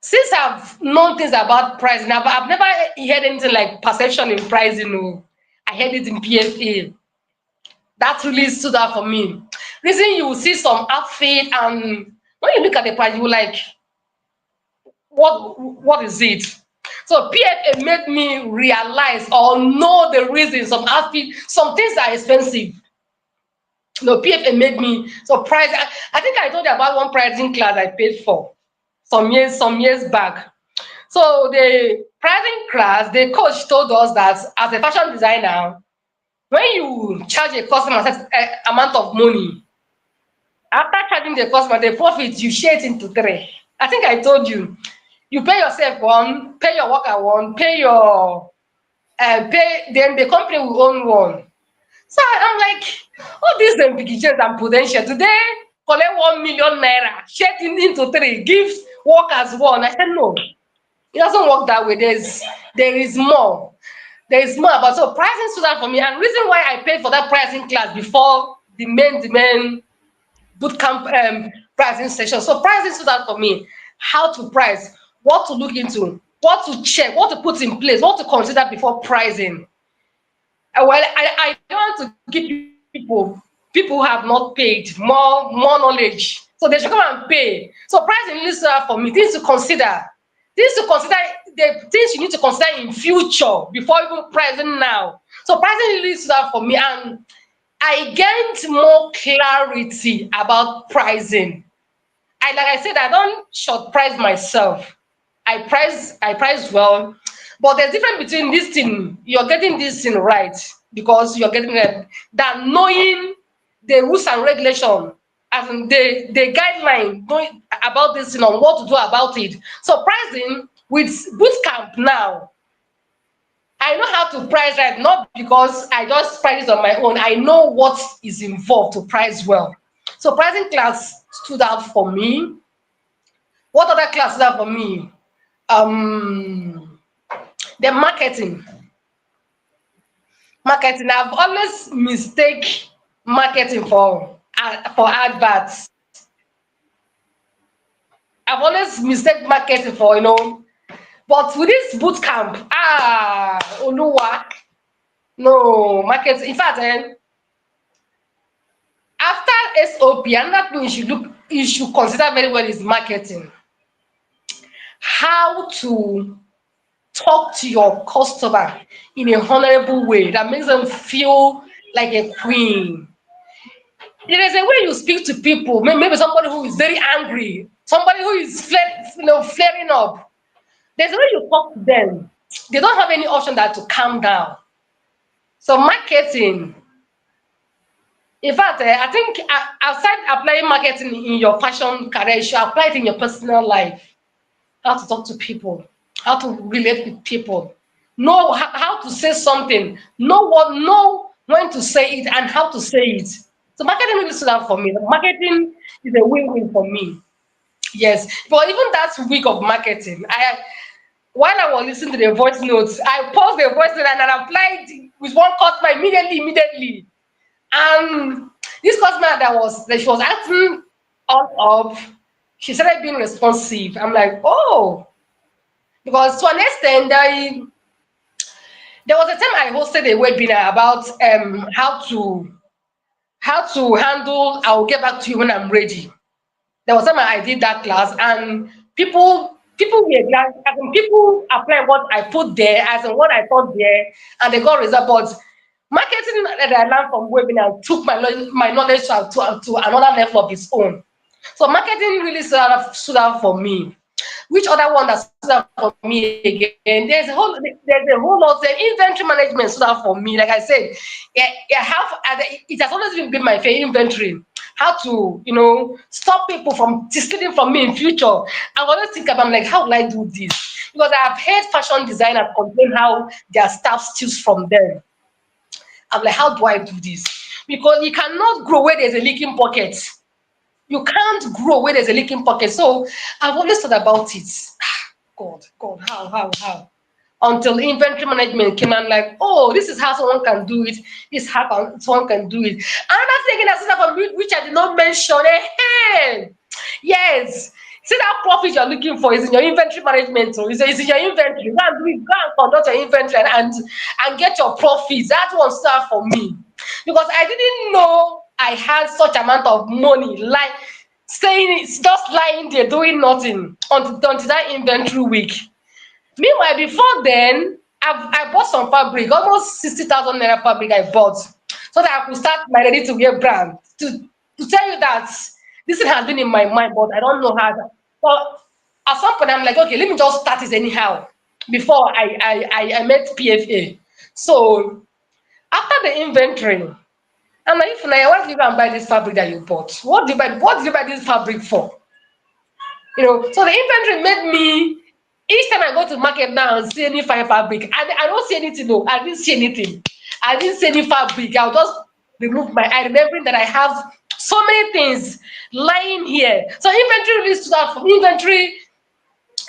since I've known things about pricing, I've never heard anything like perception in pricing. No. I heard it in PFA. That really stood out for me. Reason you will see some outfit and when you look at the price, you will like, what is it? So PFA made me realize or know the reason some outfit, some things are expensive. No, PFA made me surprised. I think I told you about one pricing class I paid for some years back. So the pricing class, the coach told us that as a fashion designer, when you charge a customer a certain amount of money, after charging the customer, the profit you share it into three. I think I told you. You pay yourself one, pay your worker one, pay then the company will own one. So I'm like, all these implications and potential. Today, collect 1 million naira, share it into three, give workers one. I said no, it doesn't work that way. There is more. There is more about so pricing stood out for me. And reason why I paid for that pricing class before the main bootcamp pricing session. So pricing stood out for me. How to price, what to look into, what to check, what to put in place, what to consider before pricing. Well, I don't want to give people who have not paid more knowledge. So they should come and pay. So pricing really stood out for me. Things to consider, the things you need to consider in future before even pricing now. So pricing really stood out for me, and I gained more clarity about pricing. Like I said, I don't short price myself. I price well, but there's difference between this thing, you're getting this thing right because you're getting it, than knowing the rules and regulation, as in the guideline knowing about this thing on what to do about it. So pricing with boot camp now, I know how to price right, not because I just price it on my own. I know what is involved to price well. So pricing class stood out for me. What other class stood out for me? The marketing. Marketing. I've always mistake marketing for adverts. I've always mistake marketing for but with this boot camp, Oluwa, no marketing. In fact, after SOP, another thing you should consider very well is marketing. How to talk to your customer in a honorable way that makes them feel like a queen. There is a way you speak to people. Maybe somebody who is very angry, somebody who is flaring up. There's a way you talk to them. They don't have any option than to calm down. So marketing, in fact, I think outside applying marketing in your fashion career, you should apply it in your personal life. How to talk to people, how to relate with people, know how to say something, know when to say it and how to say it. So marketing really stood out for me. The marketing is a win-win for me. Yes, but even that week of marketing, I while I was listening to the voice notes, I paused the voice note and I applied with one customer immediately. And this customer that she was acting all up, she started being responsive. I'm like, oh, because to an extent, there was a time I hosted a webinar about how to handle I'll get back to you when I'm ready. There was time I did that class, and people were glad. As in, people apply what I put there, as in what I taught there, and they got results. But marketing that I learned from webinar took my knowledge to another level of its own. So marketing really stood out for me. Which other one that stood out for me again? There's a whole lot. The inventory management stood out for me. Like I said, it has always been my favorite inventory. How to stop people from stealing from me in future. I always think about, I'm like, how will I do this? Because I have heard fashion designers complain how their staff steals from them. I'm like, how do I do this? Because you cannot grow where there's a leaking pocket. You can't grow where there's a leaking pocket. So I've always thought about it. God, how? Until inventory management came and like, oh, this is how someone can do it. This is how someone can do it. Another thing that's from which I did not mention, yes. See that profit you're looking for is in your inventory management. So it's in your inventory. Go and do it, go and conduct your inventory and get your profits. That one start for me. Because I didn't know I had such amount of money, like saying it's just lying there doing nothing until that inventory week. Meanwhile, before then, I bought some fabric, almost 60,000 naira fabric I bought, so that I could start my ready to wear brand. To tell you that this thing has been in my mind, but I don't know how. But at some point, I'm like, okay, let me just start it anyhow before I met PFA. So after the inventory, I'm like, if Naya, why did you go and buy this fabric that you bought? What did you buy this fabric for? So the inventory made me, each time I go to market now and see any fine fabric, I don't see anything. No, I didn't see anything. I didn't see any fabric. I'll just remove my eye, remembering that I have so many things lying here. So inventory really stood out for me. Inventory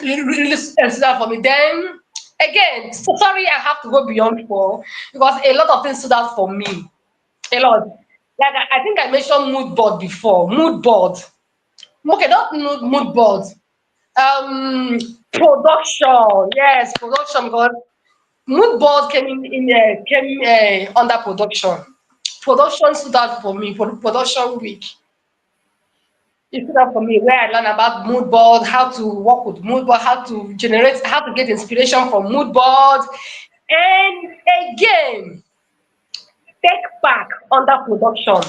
really stood out for me. Then again, so sorry, I have to go beyond four because a lot of things stood out for me. A lot. Like I think I mentioned mood board before. Mood board. Okay, not mood board. Um, Production. Yes, production, because mood board came under production. Production stood out for me for the production week. It stood out for me where I learned about mood board, how to work with mood board, how to get inspiration from mood board, and again, tech pack under production.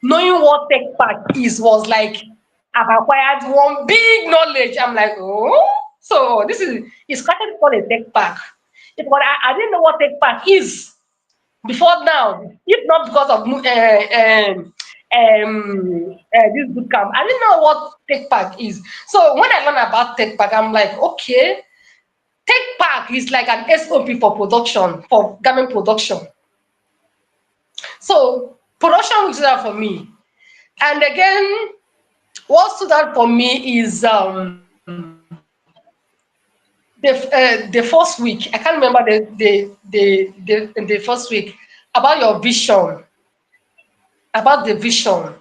Knowing what tech pack is was like I've acquired one big knowledge. I'm like, oh, so this is it's actually called a tech pack. But I didn't know what tech pack is before now, if not because of this boot camp. I didn't know what tech pack is. So when I learned about tech pack, I'm like, okay, Take Park is like an SOP for production, for garment production. So production stood out for me. And again, what stood out for me is the first week. I can't remember the first week, about your vision, about the vision,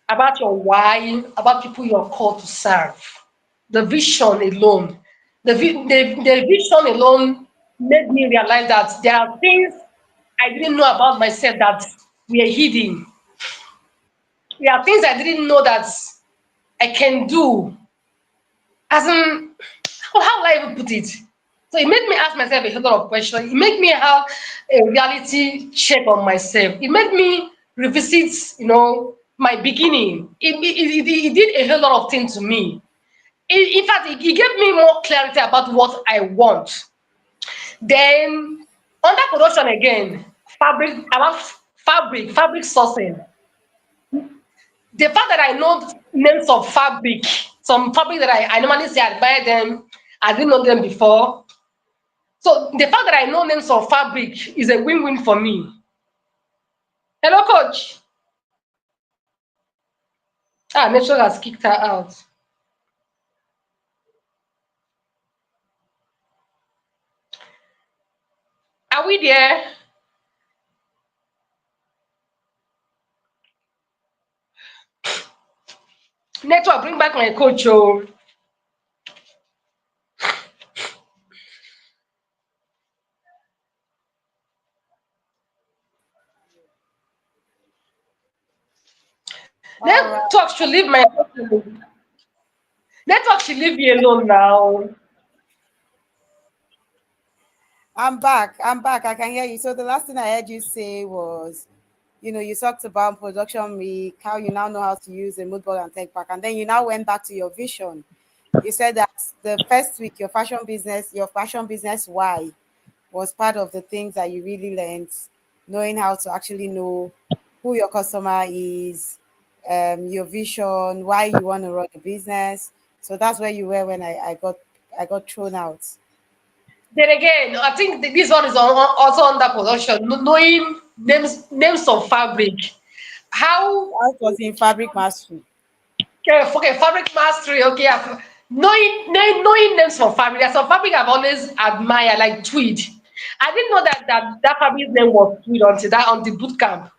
about your why, about people you're called to serve. The vision alone, the vision alone made me realize that there are things I didn't know about myself that were hidden. There are things I didn't know that I can do. As in, how will I even put it? So it made me ask myself a whole lot of questions. It made me have a reality check on myself. It made me revisit, my beginning. It did a whole lot of things to me. In fact, it gave me more clarity about what I want. Then, under production again, fabric sourcing. The fact that I know names of fabric, some fabric that I normally say I buy them, I didn't know them before. So the fact that I know names of fabric is a win-win for me. Hello, coach. Network has kicked her out. Are we there? Network, bring back my coach. Oh. All right. Network should leave my network should leave me alone now. I'm back. I'm back. I can hear you. So the last thing I heard you say was, you talked about production week, how you now know how to use a mood board and tech pack, and then you now went back to your vision. You said that the first week, your fashion business why was part of the things that you really learned, knowing how to actually know who your customer is, your vision, why you want to run the business. So that's where you were when I got thrown out. Then again, I think this one is also under production. Knowing names of fabric, how That was in fabric mastery. okay, fabric mastery. Okay, knowing names for fabric. There's some fabric I've always admired, like tweed. I didn't know that fabric's name was tweed until that on the boot camp.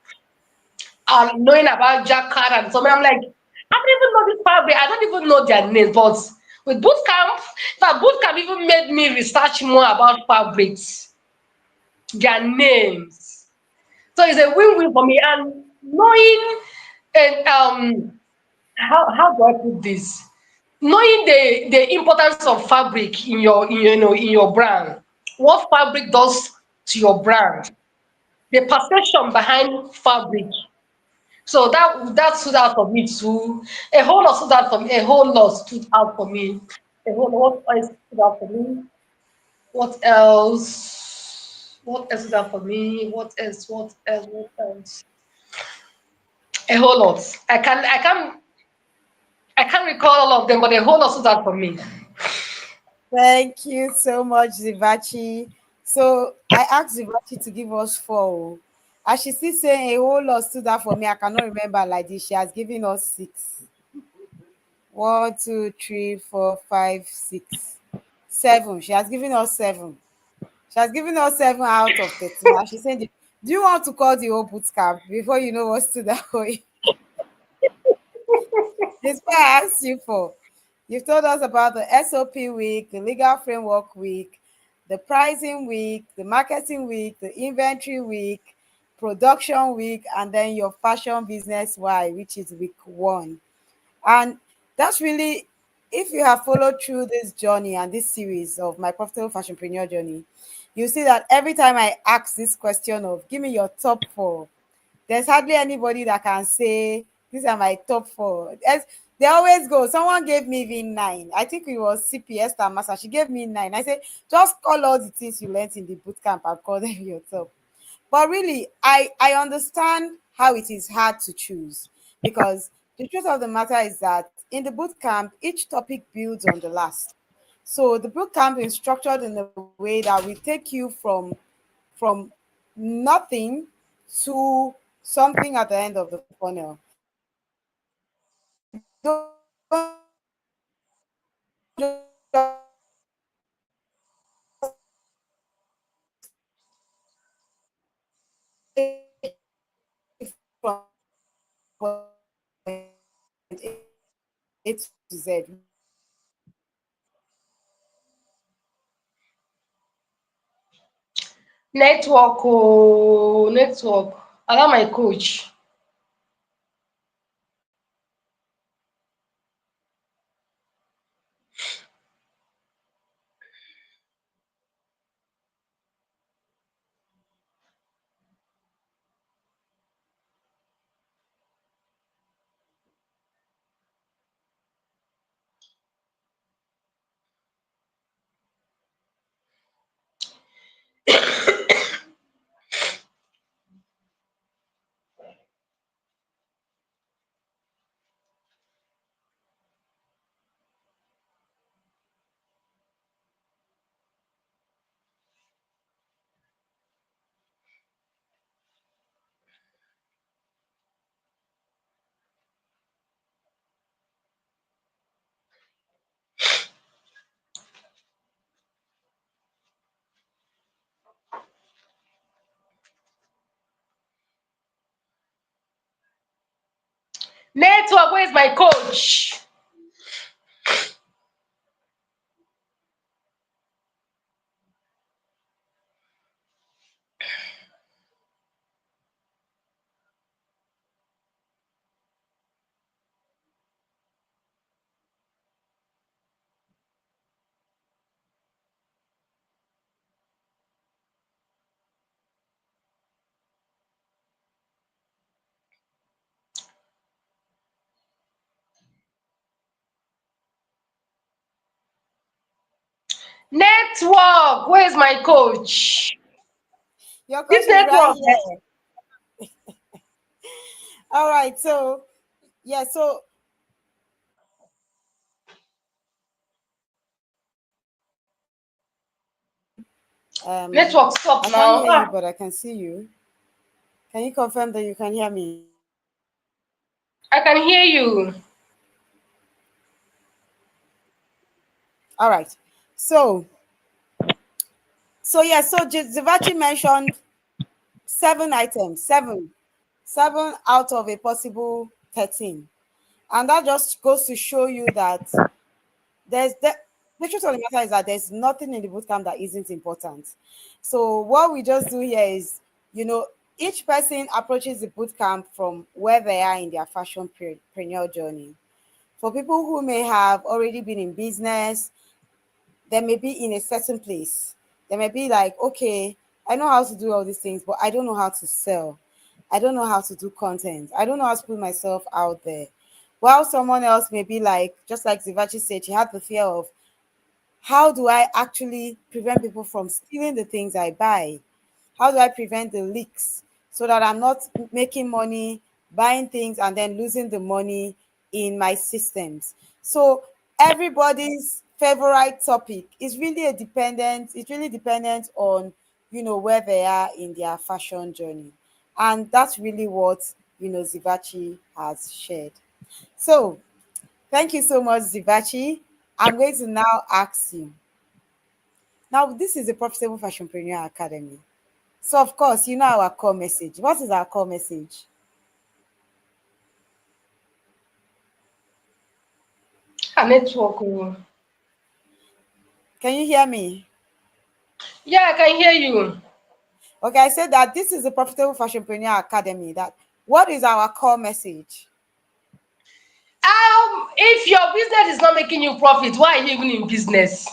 Knowing about jacquard and something, I'm like, I don't even know this fabric. I don't even know their names. But with boot camp, that boot camp even made me research more about fabrics, their names. So it's a win-win for me. And knowing and how do I put this? Knowing the importance of fabric in your brand, what fabric does to your brand, the perception behind fabric. So that stood out for me too. A whole lot stood out for me. A whole lot stood out for me. A whole lot. What else stood out for me? What else? What else stood out for me? What else? What else? What else? A whole lot. I can't recall all of them, but a whole lot stood out for me. Thank you so much, Zivachi. So I asked Zivachi to give us four. As she's still saying a whole lot stood out for me. I cannot remember like this. She has given us six. One, two, three, four, five, six, seven. She has given us seven. She has given us 7 out of 13. And she's saying, do you want to call the whole boot camp before you know what stood out for you? This what I asked you for. You've told us about the SOP week, the legal framework week, the pricing week, the marketing week, the inventory week, production week, and then your fashion business why, which is week one. And that's really, if you have followed through this journey and this series of my profitable fashionpreneur journey, you see that every time I ask this question of give me your top four, there's hardly anybody that can say these are my top four. They always go. Someone gave me even nine. I think it was CPS Tamasa. She gave me nine. I said, just call all the things you learned in the boot camp and call them your top. But really, I understand how it is hard to choose because the truth of the matter is that in the boot camp, each topic builds on the last. So the boot camp is structured in a way that we take you from nothing to something at the end of the funnel. So we don't just Network, oh, network. Allow my coach. Network, where is my coach? Network, where is my coach? your This coach is right network, eh, here. All right. So yeah. So network I stop can't now. hear you, Ah, but I can see you. Can you confirm that you can hear me? I can hear you. All right. So yeah. So Zivachi mentioned 7 items, seven out of a possible 13, and that just goes to show you that there's the truth of the matter is that there's nothing in the bootcamp that isn't important. So what we just do here is, each person approaches the bootcamp from where they are in their fashionpreneur journey. For people who may have already been in business, they may be in a certain place. They may be like, okay, I know how to do all these things, but I don't know how to sell. I don't know how to do content. I don't know how to put myself out there. While someone else may be like, just like Zivachi said, she had the fear of, how do I actually prevent people from stealing the things I buy? How do I prevent the leaks so that I'm not making money, buying things, and then losing the money in my systems? So everybody's favorite topic is really it's really dependent on, where they are in their fashion journey. And that's really what, Zivachi has shared. So thank you so much, Zivachi. I'm going to now ask you. Now, this is the Profitable Fashionpreneur Academy. So, of course, you know our core message. What is our core message? Ah, network, oh. Can you hear me? Yeah, I can hear you. Okay, I said that this is the Profitable Fashionpreneur Academy. That what is our core message? If your business is not making you profit, why are you even in business?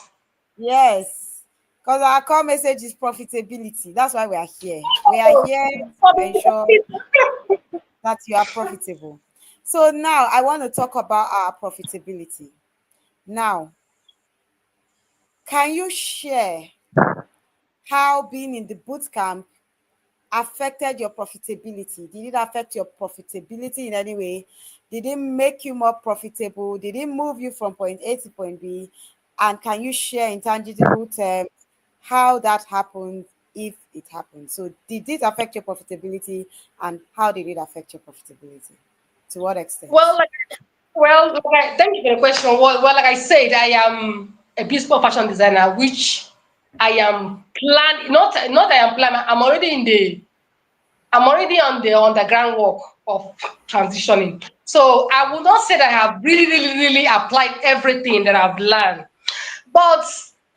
Yes, because our core message is profitability. That's why we are here. We are here to ensure that you are profitable. So now I want to talk about our profitability. Now, can you share how being in the boot camp affected your profitability? Did it affect your profitability in any way? Did it make you more profitable? Did it move you from point A to point B? And can you share in tangible terms how that happened, if it happened? So did it affect your profitability, and how did it affect your profitability? To what Well, extent? like, thank you for the question. Well, like I said, I am a bespoke fashion designer, which I am plan not I am plan. I'm already on the underground work of transitioning. So I would not say that I have really applied everything that I've learned. But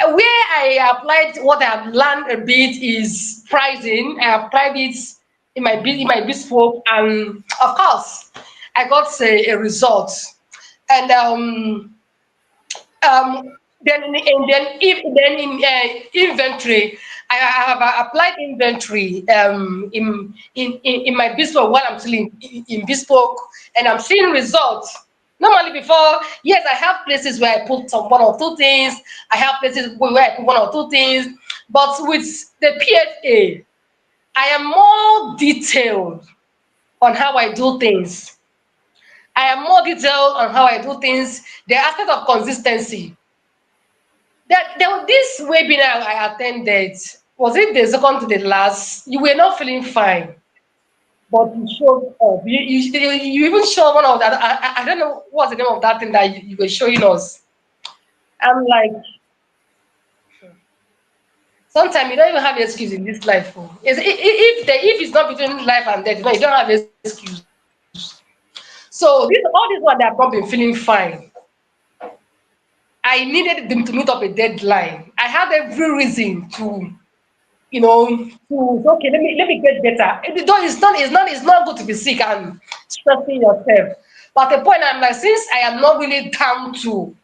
where I applied what I've learned a bit is pricing. I applied it in my bespoke, and of course, I got a result. And then in inventory, I have applied inventory in my bespoke while I'm still in bespoke, and I'm seeing results. Normally before, yes, I have places where I put some one or two things. I have places where I put one or two things, but with the PFA, I am more detailed on how I do things. I am more detailed on how I do things. The aspect of consistency. There was this webinar I attended. Was it the second to the last? You were not feeling fine, but you showed up. You even showed one of that. I don't know what's the name of that thing that you were showing us. I'm like, sometimes you don't even have excuse in this life. Oh. If it's not between life and death, you don't have excuse. So all this one they have not been feeling fine. I needed them to meet up a deadline. I had every reason to okay, let me get better. Though it's not good to be sick and stressing yourself. But at the point I'm like, since I am not really down to,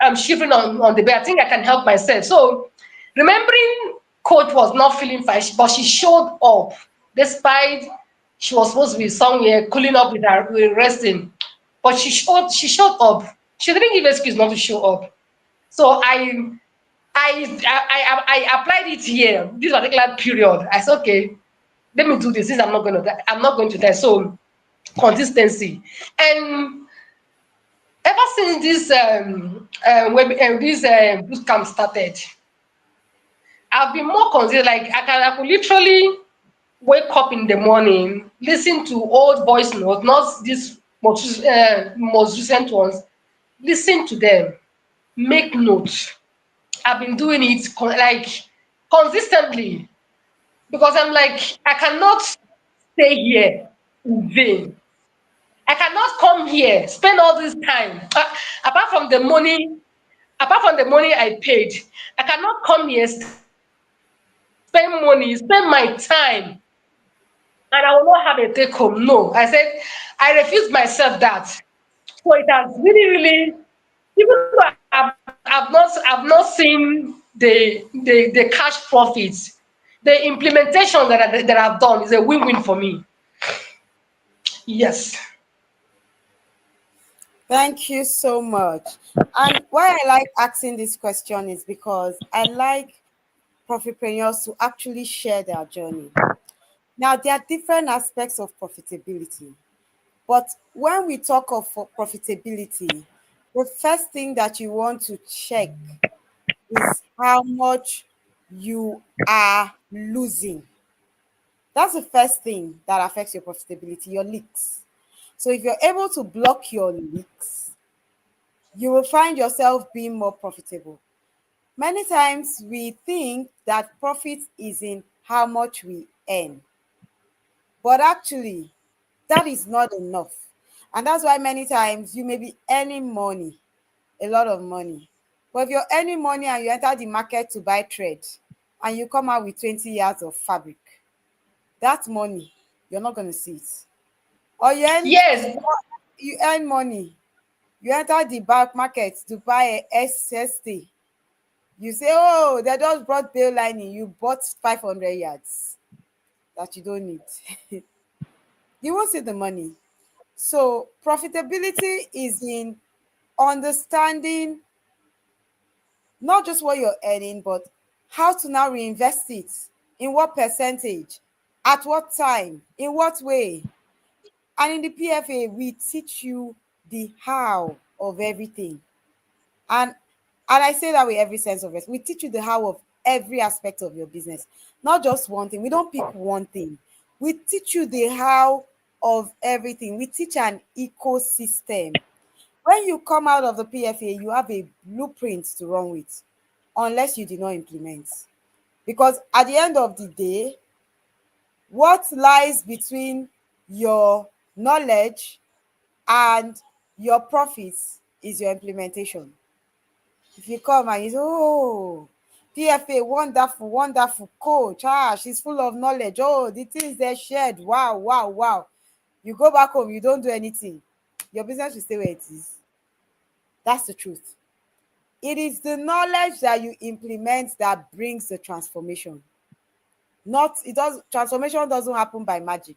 I'm shivering on the bed, I think I can help myself. So remembering coach was not feeling fine, but she showed up despite she was supposed to be somewhere cooling up with resting. But she showed up. She didn't give excuse not to show up. So I applied it here, this particular period. I said, okay, let me do this since I'm not going to die. So consistency. And ever since this boot camp started, I've been more considered. Like I could literally wake up in the morning, listen to old voice notes, not these most recent ones. Listen to them, make notes. I've been doing it consistently. Because I'm like, I cannot stay here in vain. I cannot come here, spend all this time. Apart from the money, apart from the money I paid, I cannot come here, spend money, spend my time, and I will not have a take home. No. I said, I refused myself that. So it has really, even though I've not seen the cash profits, the implementation that I've done is a win-win for me. Yes. Thank you so much. And why I like asking this question is because I like profitpreneurs to actually share their journey. Now, there are different aspects of profitability, but when we talk of profitability, the first thing that you want to check is how much you are losing. That's the first thing that affects your profitability, your leaks. So if you're able to block your leaks, you will find yourself being more profitable. Many times we think that profit is in how much we earn, but actually, that is not enough. And that's why many times you may be earning money, a lot of money. But if you're earning money and you enter the market to buy thread and you come out with 20 yards of fabric, that money, you're not going to see it. Or Yes. you earn money, you enter the back market to buy a SST. You say, oh, they just brought bail lining. You bought 500 yards that you don't need. You won't see the money. So profitability is in understanding not just what you're earning, but how to now reinvest it, in what percentage, at what time, in what way. And in the PFA, we teach you the how of everything. And And I say that with every sense of it. We teach you the how of every aspect of your business, not just one thing. We don't pick one thing. We teach you the how of everything. We teach an ecosystem. When you come out of the PFA, you have a blueprint to run with, unless you did not implement. Because at the end of the day, what lies between your knowledge and your profits is your implementation. If you come and you say, oh, PFA, wonderful, wonderful coach. Ah, she's full of knowledge. Oh, the things they shared. Wow, wow, wow. You go back home, you don't do anything. Your business will stay where it is. That's the truth. It is the knowledge that you implement that brings the transformation. Not it does Transformation doesn't happen by magic.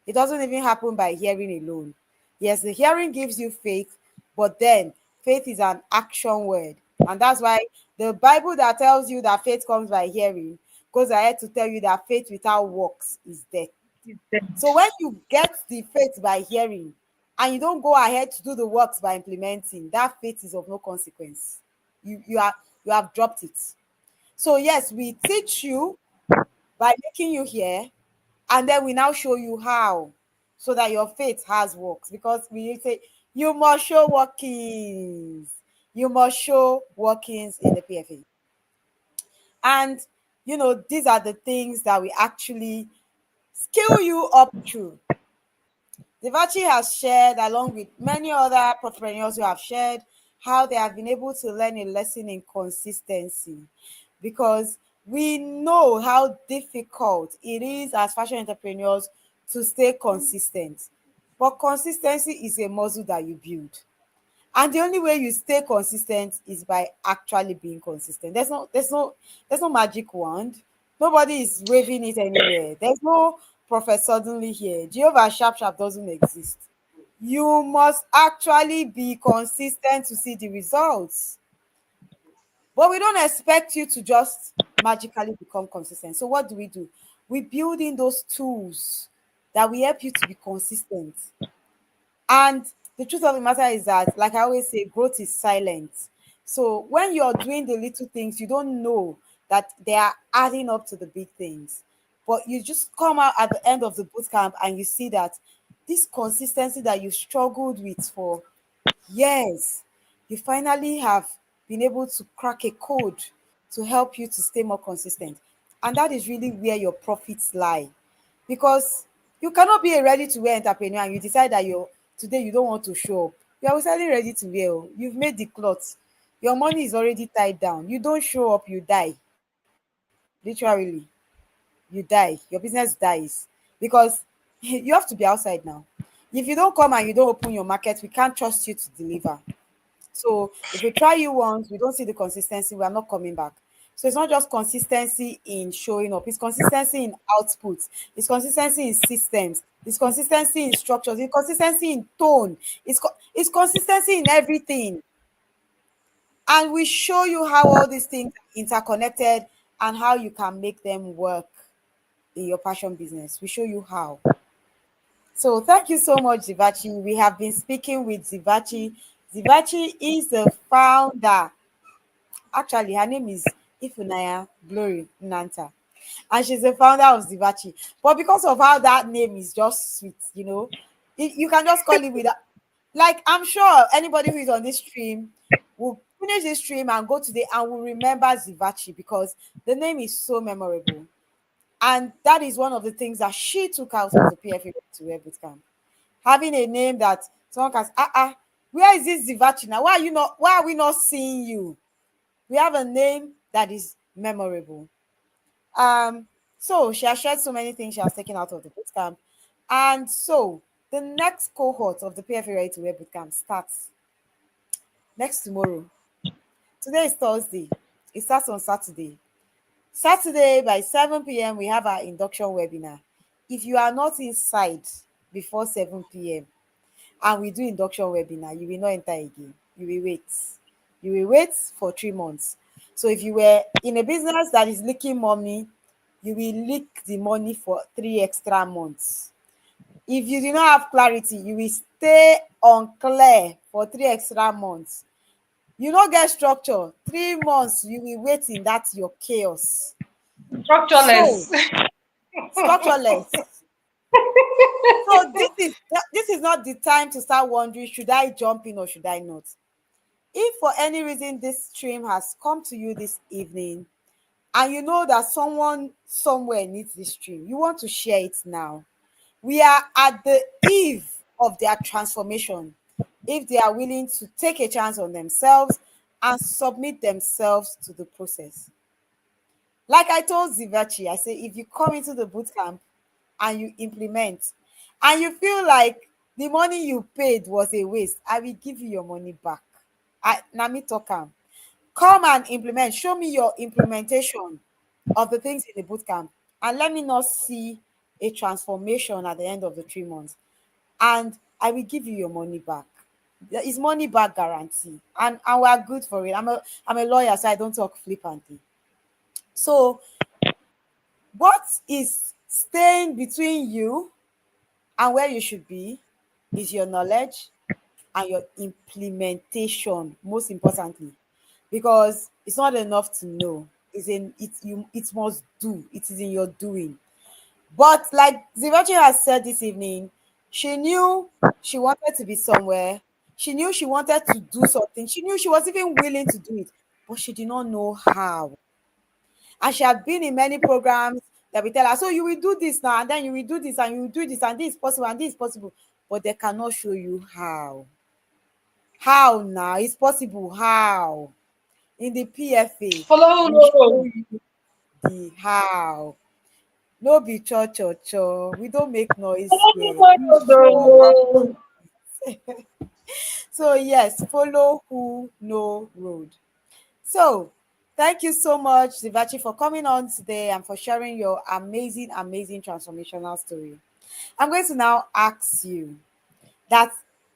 It doesn't even happen by hearing alone. Yes, the hearing gives you faith, but then faith is an action word. And that's why the Bible that tells you that faith comes by hearing goes ahead to tell you that faith without works is death. So when you get the faith by hearing and you don't go ahead to do the works by implementing, that faith is of no consequence. You have dropped it. So yes, we teach you by making you hear, and then we now show you how, so that your faith has works. Because we say you must show workings. You must show workings in the PFA. And these are the things that we actually skill you up through. Divachi has shared, along with many other entrepreneurs who have shared, how they have been able to learn a lesson in consistency, because we know how difficult it is as fashion entrepreneurs to stay consistent. But consistency is a muscle that you build. And the only way you stay consistent is by actually being consistent. There's no magic wand. Nobody is waving it anywhere. There's no prophet suddenly here. Jehovah Sharp Sharp doesn't exist. You must actually be consistent to see the results. But we don't expect you to just magically become consistent. So what do? We build in those tools that will help you to be consistent. And the truth of the matter is that, like I always say, growth is silent. So when you're doing the little things, you don't know that they are adding up to the big things. But you just come out at the end of the boot camp and you see that this consistency that you struggled with for years, you finally have been able to crack a code to help you to stay more consistent. And that is really where your profits lie. Because you cannot be a ready to wear entrepreneur and you decide that you don't want to show up. You are selling ready to wear. Oh. You've made the cloth. Your money is already tied down. You don't show up, you die. Literally, you die. Your business dies. Because you have to be outside now. If you don't come and you don't open your market, we can't trust you to deliver. So if we try you once, we don't see the consistency, we are not coming back. So it's not just consistency in showing up, it's consistency in outputs, it's consistency in systems, it's consistency in structures, it's consistency in tone, it's consistency in everything. And we show you how all these things are interconnected and how you can make them work in your passion business. We show you how. So thank you so much, Zivachi. We have been speaking with Zivachi. Zivachi is the founder. Actually, her name is Ifunaya Glory Nnanta. And she's the founder of Zivachi. But because of how that name is just sweet, you can just call it with that. Like, I'm sure anybody who is on this stream will finish this stream and go today and will remember Zivachi because the name is so memorable. And that is one of the things that she took out of the PFA to Wear Bootcamp. Having a name that someone can say, where is this Zivachi now? Why are we not seeing you? We have a name that is memorable. Um, so she has shared so many things she has taken out of the bootcamp. And so the next cohort of the PFA Ready to Wear bootcamp starts next tomorrow. Today is Thursday. It starts on Saturday. Saturday by 7 p.m. we have our induction webinar. If you are not inside before 7 p.m. and we do induction webinar, you will not enter again. You will wait. You will wait for 3 months. So if you were in a business that is leaking money, you will leak the money for 3 extra months. If you do not have clarity, you will stay unclear for 3 extra months. You no get structure. 3 months you will wait in that your chaos. So Structureless. structureless. So this is not the time to start wondering, should I jump in or should I not? If for any reason this stream has come to you this evening and you know that someone somewhere needs this stream, you want to share it now. We are at the eve of their transformation. If they are willing to take a chance on themselves and submit themselves to the process. Like I told Zivachi, I say if you come into the boot camp and you implement and you feel like the money you paid was a waste, I will give you your money back. Nami talk am. Come and implement. Show me your implementation of the things in the boot camp and let me not see a transformation at the end of the 3 months. And I will give you your money back. There is money back guarantee. And we are good for it. I'm a lawyer, so I don't talk flippantly. So what is staying between you and where you should be is your knowledge and your implementation, most importantly, because it's not enough to know. It must do. It is in your doing. But like Zivachi has said this evening, she knew she wanted to be somewhere. She knew she wanted to do something. She knew she was even willing to do it, but she did not know how. And she had been in many programs that we tell her, so you will do this now, and then you will do this, and you will do this, and this is possible, and this is possible. But they cannot show you how. How now? It's possible. How? In the PFA, Follow we show no. you the how. No be cho cho cho. We don't make noise here. Follow We show how. no. So yes, follow who know road. So thank you so much, Zivachi, for coming on today and for sharing your amazing, amazing transformational story. I'm going to now ask you that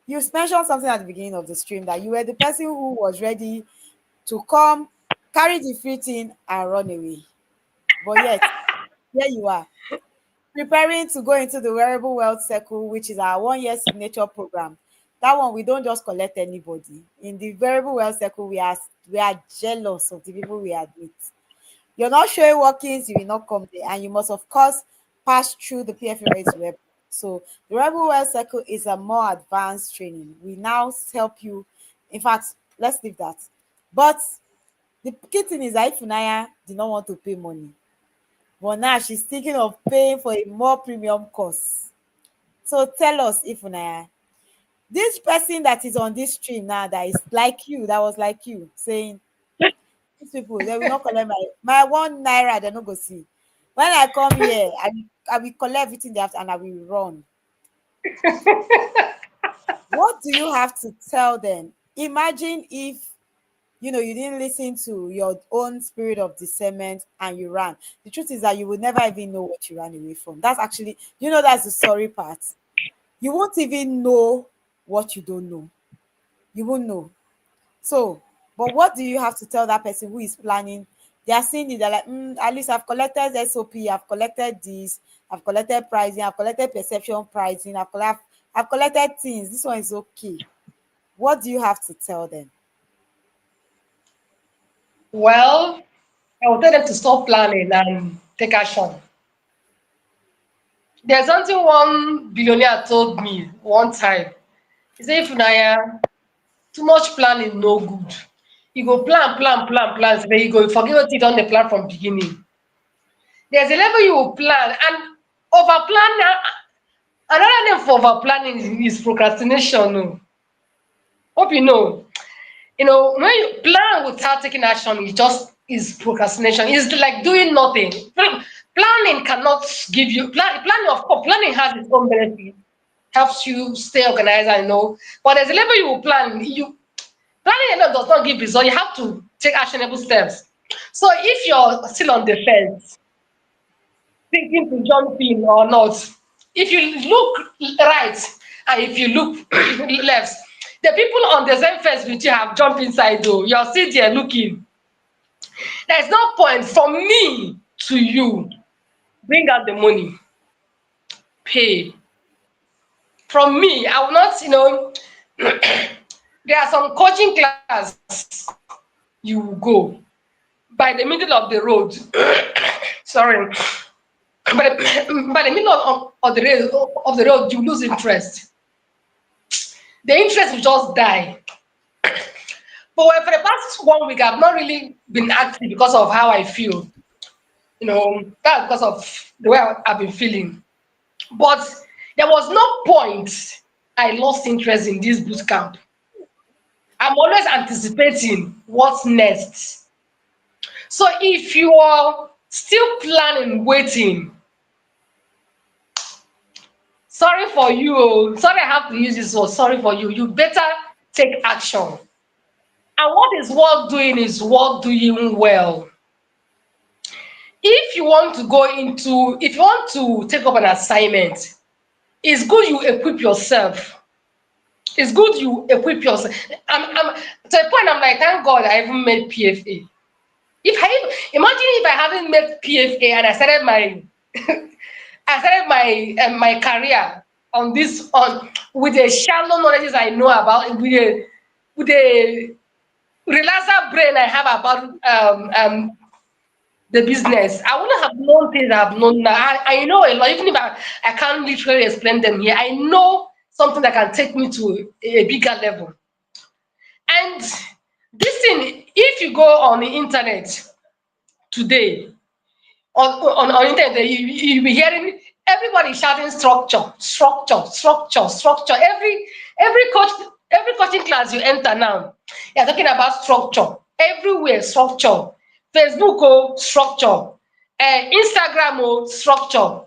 you mentioned something at the beginning of the stream that you were the person who was ready to come, carry the free thing and run away. But yet, here you are, preparing to go into the Wearable Wealth Circle, which is our 1 year signature program. That one, we don't just collect anybody. In the Wearable Wealth Circle, we are jealous of the people we admit. You're not showing workings, you will not come there. And you must, of course, pass through the PFA Ready to Web. So the Rebel Wealth Circle is a more advanced training. We now help you. In fact, let's leave that. But the key thing is that Ifunaya did not want to pay money. But now she's thinking of paying for a more premium course. So tell us, Ifunaya, this person that is on this stream now that is like you, that was like you, saying, these people, they will not collect my 1 naira, they no go see. When I come here, I will collect everything they have and I will run. What do you have to tell them? Imagine if you didn't listen to your own spirit of discernment and you ran. The truth is that you will never even know what you ran away from. That's actually, that's the sorry part. You won't even know what you don't know. You won't know. So, but what do you have to tell that person who is planning? They are seeing it, they're like, at least I've collected SOP, I've collected this, I've collected pricing, I've collected perception pricing, I've collected things. This one is okay. What do you have to tell them? Well, I will tell them to stop planning and take action. There's something one billionaire told me one time. He said, Ifunaya, too much planning no good. You go plan, plan, plan, plan, then you go forget what you done the plan from beginning. There's a level you will plan and over plan. Another name for over planning is procrastination. No. Hope you know. When you plan without taking action, it just is procrastination. It's like doing nothing. Planning cannot give you planning. Of course, planning has its own benefit, helps you stay organized. I know, but there's a level you will plan. You planning alone does not give result. You have to take actionable steps. So if you're still on the fence, thinking to jump in or not, if you look right and if you look left, the people on the same fence with you have jumped inside though. You're still there looking. There's no point from me to you. Bring out the money, pay. From me, I will not, There are some coaching class you will go by the middle of the road. Sorry, by the middle of the road, you lose interest. The interest will just die. But for the past 1 week, I've not really been active because of how I feel. That's because of the way I've been feeling. But there was no point I lost interest in this boot camp. I'm always anticipating what's next. So if you are still planning, waiting, sorry for you. Sorry I have to use this word. Sorry for you. You better take action. And what is worth doing is worth doing well. If you want to take up an assignment, it's good you equip yourself. It's good you equip yourself. I'm to a point I'm like, thank God I even made PFA. If I imagine if I haven't made PFA and I started my career on this on with the shallow knowledge I know about with a relaxer brain I have about the business. I wouldn't have known things I've known now. I know a lot, even if I can't literally explain them here. I know something that can take me to a bigger level. And this thing, if you go on the internet today, on internet, you'll be hearing everybody shouting structure, structure, structure, structure. Every coaching class you enter now, you're talking about structure. Everywhere structure. Facebook structure. Instagram structure.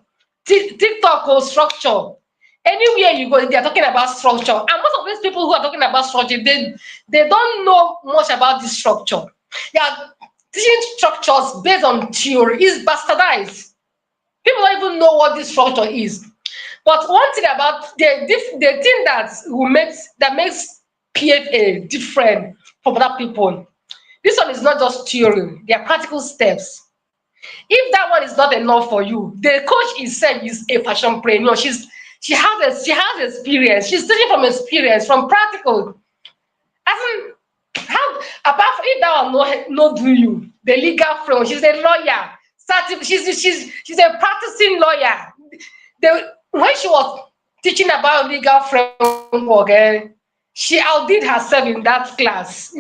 TikTok structure. Anywhere you go, they're talking about structure. And most of these people who are talking about structure, they don't know much about this structure. They are teaching structures based on theory. Is bastardized. People don't even know what this structure is. But one thing about the thing that makes PFA different from other people, this one is not just theory, they are practical steps. If that one is not enough for you, the coach itself is a fashionpreneur. She has experience. She's teaching from experience, from practical. As in, how apart from if that one no do you, the legal frame, she's a lawyer. She's a practicing lawyer. When she was teaching about legal framework, she outdid herself in that class.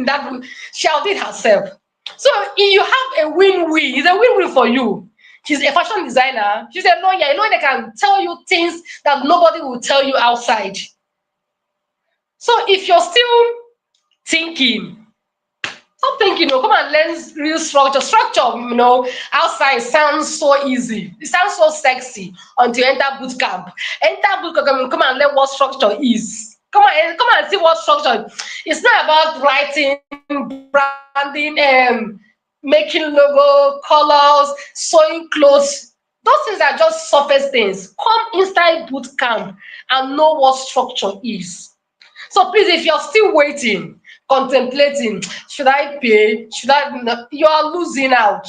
She outdid herself. So you have a win-win. It's a win-win for you. She's a fashion designer. She's a lawyer. A lawyer that can tell you things that nobody will tell you outside. So if you're still thinking, stop thinking, come and learn real structure. Structure, outside sounds so easy. It sounds so sexy until you enter boot camp. Enter boot camp, come and learn what structure is. Come and see what structure. It's not about writing, branding, making logo, colors, sewing clothes. Those things are just surface things. Come inside boot camp and know what structure is. So please, if you're still waiting, contemplating, should I pay? Should I? You are losing out.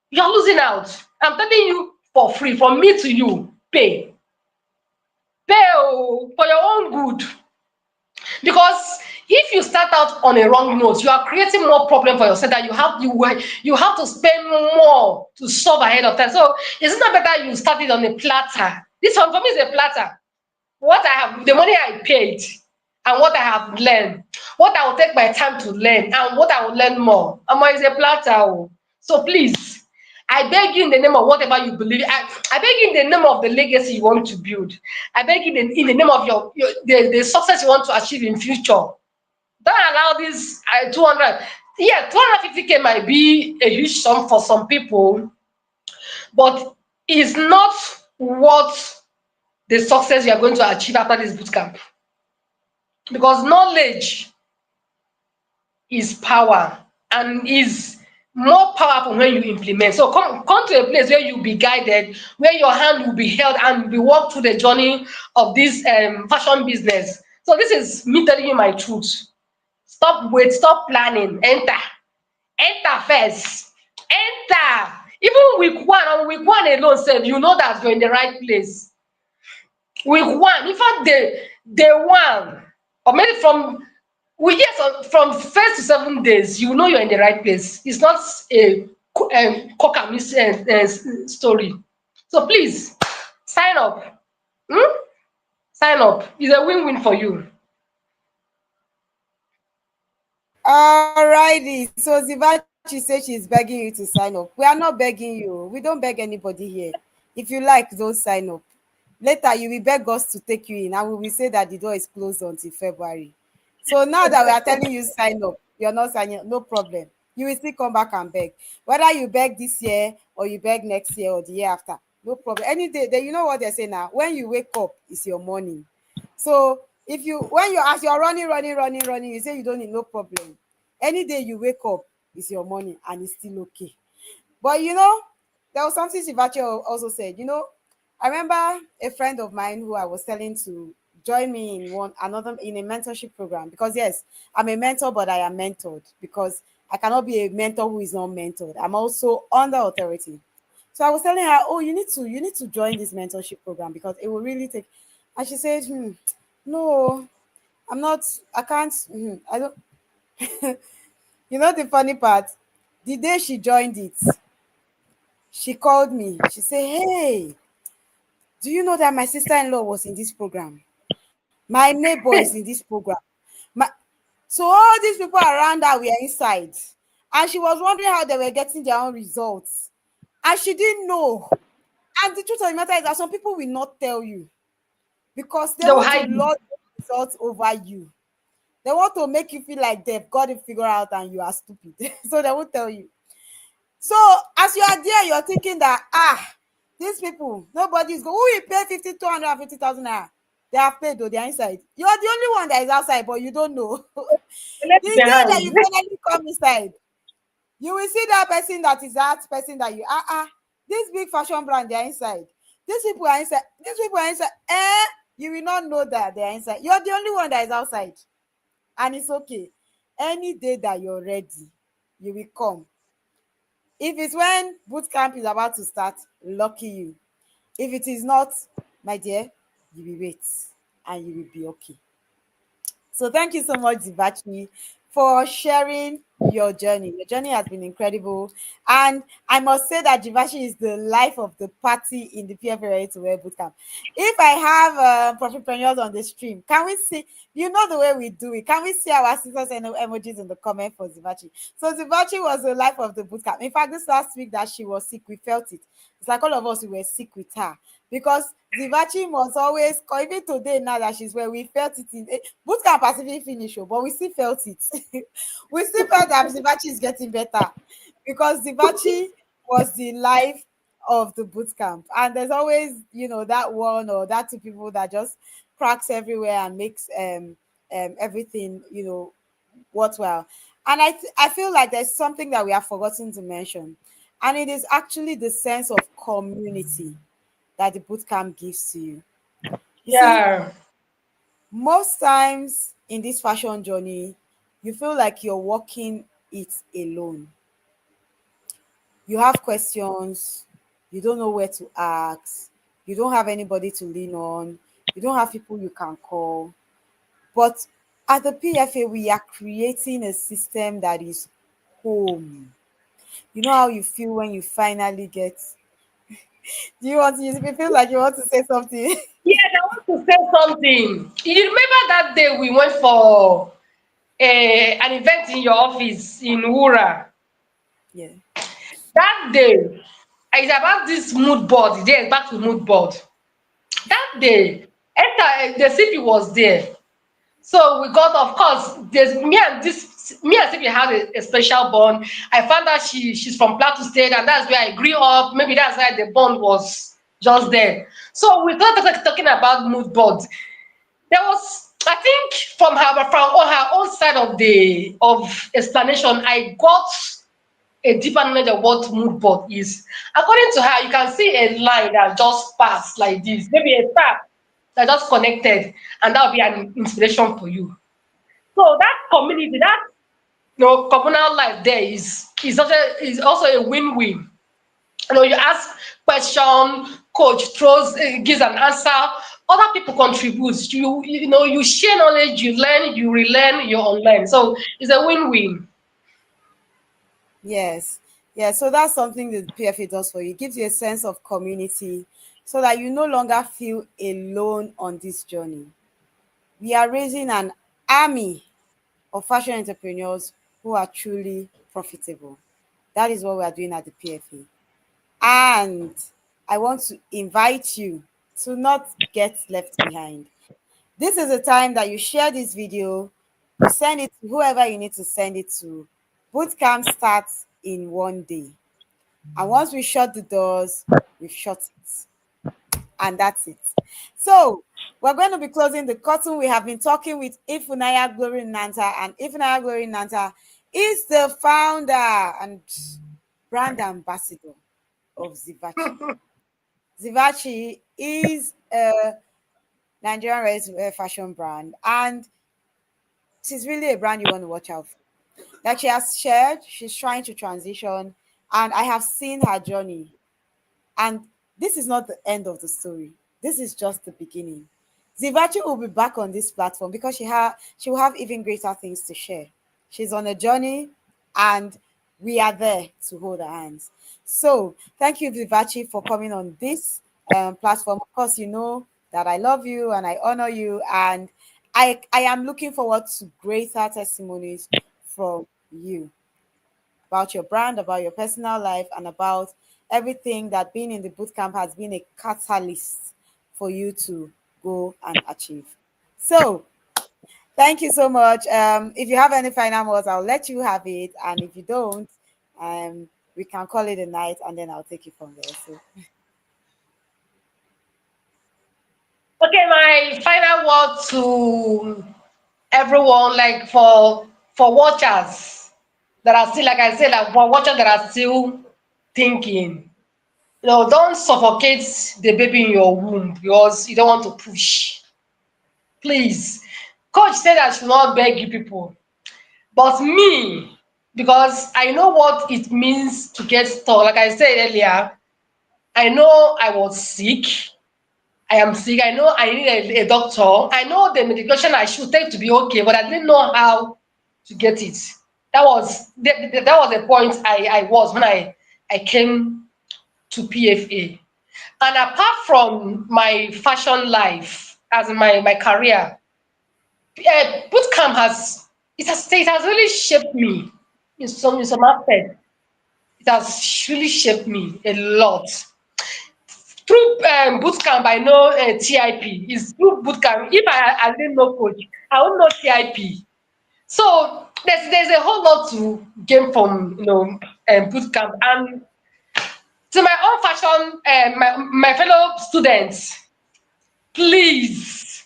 You are losing out. I'm telling you for free, from me to you, pay. Pay for your own good. Because if you start out on a wrong note, you are creating more problem for yourself that you have to spend more to solve ahead of time. So it's not better you start it on a platter. This one for me is a platter. What I have, the money I paid, and what I have learned, what I will take my time to learn, and what I will learn more. Is a platter. So please, I beg you in the name of whatever you believe. I beg you in the name of the legacy you want to build. I beg you in the name of the success you want to achieve in future. Don't allow this 200. Yeah, 250K might be a huge sum for some people, but it's not what the success you are going to achieve after this bootcamp. Because knowledge is power and is more powerful when you implement. So come to a place where you'll be guided, where your hand will be held and be walked through the journey of this fashion business. So this is me telling you my truth. Stop planning, enter first, enter. Even week one alone sef, you know that you're in the right place. Week one, in fact, day one, or maybe from we yes, from first to 7 days, you know you're in the right place. It's not a cock and miss story. So please sign up. Hmm? Sign up. It's a win-win for you. Alrighty. So Zivachi says she's begging you to sign up. We are not begging you. We don't beg anybody here. If you like, don't sign up. Later, you will beg us to take you in, and we will say that the door is closed until February. So now that we are telling you sign up, you're not signing up, no problem. You will still come back and beg. Whether you beg this year or you beg next year or the year after, no problem. Any day, you know what they say now. When you wake up, it's your morning. So if you when you as you're running, you say you don't need, no problem. Any day you wake up, it's your morning and it's still okay. But there was something Shivachi also said. I remember a friend of mine who I was telling to join me in another in a mentorship program, because yes, I'm a mentor, but I am mentored, because I cannot be a mentor who is not mentored. I'm also under authority. So I was telling her, oh, you need to join this mentorship program because it will really take. And she said, no, I'm not. I can't. I don't. The funny part, the day she joined it, she called me. She said, hey, do you know that my sister-in-law was in this program? My neighbor is in this program. My, so all these people around her were inside. And she was wondering how they were getting their own results. And she didn't know. And the truth of the matter is that some people will not tell you because they They will want to hide it. lord the results over you. They want to make you feel like they've got it figured out and you are stupid. So they won't tell you. So as you are there, you're thinking that these people, nobody is going. Who will pay 250,000 naira? They have paid though, they are inside. You are the only one that is outside, but you don't know. They left The it day that behind. you finally come inside, you will see that person that you this big fashion brand, they are inside. These people are inside. These people are inside. You will not know that they are inside. You're the only one that is outside, and it's okay. Any day that you're ready, you will come. If it's when boot camp is about to start, lucky you. If it is not, my dear, you will wait and you will be okay. So thank you so much, Zivachi, for sharing your journey. Your journey has been incredible. And I must say that Jivashi is the life of the party in the PFA Ready to Wear Bootcamp. If I have profitpreneurs on the stream, can we see, the way we do it, can we see our sisters and emojis in the comment for Zivachi? So Zivachi was the life of the bootcamp. In fact, this last week that she was sick, we felt it. It's like all of us, we were sick with her because Zivachi must always call. Even today, now that she's where we felt it in boot camp has even finished, but we still felt it. We still felt that Zivachi is getting better because Zivachi was the life of the boot camp. And there's always, that one or that two people that just cracks everywhere and makes everything, worthwhile. And I feel like there's something that we have forgotten to mention. And it is actually the sense of community that the boot camp gives to you. You see, Yeah. most times in this fashion journey, you feel like you're walking it alone. You have questions, you don't know where to ask, you don't have anybody to lean on, you don't have people you can call. But at the PFA, we are creating a system that is home. You know how you feel when you finally get. Do you want to? You feel like you want to say something? Yes, I want to say something. You remember that day we went for an event in your office in Wura? Yeah. That day, it's about this mood board. Yes, back to mood board. That day, the CP was there. So we got, of course, there's me and CP had a special bond. I found out she's from Plateau State, and that's where I grew up. Maybe that's why the bond was just there. So we started talking about mood boards. There was, I think, from her own side of the of explanation, I got a deeper knowledge of what mood board is. According to her, you can see a line that just passed like this, maybe a tap that just connected, and that will be an inspiration for you. So that community, that communal life there is also a win-win. You ask question, coach throws gives an answer, other people contribute. You share knowledge, you learn, you relearn, you unlearn. So it's a win-win. Yes. Yeah. So that's something that the PFA does for you. It gives you a sense of community so that you no longer feel alone on this journey. We are raising an army of fashion entrepreneurs who are truly profitable. That is what we are doing at the PFA. And I want to invite you to not get left behind. This is the time that you share this video, you send it to whoever you need to send it to. Bootcamp starts in 1 day. And once we shut the doors, we've shut it. And that's it. So we're going to be closing the curtain. We have been talking with Ifunaya Glory Nnanta, and Ifunaya Glory Nnanta is the founder and brand ambassador of Zivachi. Zivachi is a Nigerian ready-to-wear fashion brand, and she's really a brand you want to watch out for. Like she has shared, she's trying to transition, and I have seen her journey. And this is not the end of the story. This is just the beginning. Zivachi will be back on this platform because she will have even greater things to share. She's on a journey, and we are there to hold her hands. So thank you, Zivachi, for coming on this platform. Of course, you know that I love you and I honor you, and I am looking forward to greater testimonies from you about your brand, about your personal life, and about everything that being in the bootcamp has been a catalyst for you to go and achieve. So, thank you so much. If you have any final words, I'll let you have it, and if you don't, we can call it a night, and then I'll take it from there. So, Okay, my final word to everyone, like for watchers that are still, like I said, like for watchers that are still thinking, don't suffocate the baby in your womb because you don't want to push. Please, coach said I should not beg you people, but me, because I know what it means to get stuck. Like I said earlier, I know I was sick. I am sick. I know I need a doctor. I know the medication I should take to be okay, but I didn't know how to get it. That was the point I was when I came to PFA. And apart from my fashion life, as in my career, bootcamp has really shaped me in some aspects. It has really shaped me a lot. Through bootcamp, I know TIP. Is through bootcamp. If I didn't know coach, I would know TIP. So there's a whole lot to gain from bootcamp. And to my own fashion, my fellow students, please,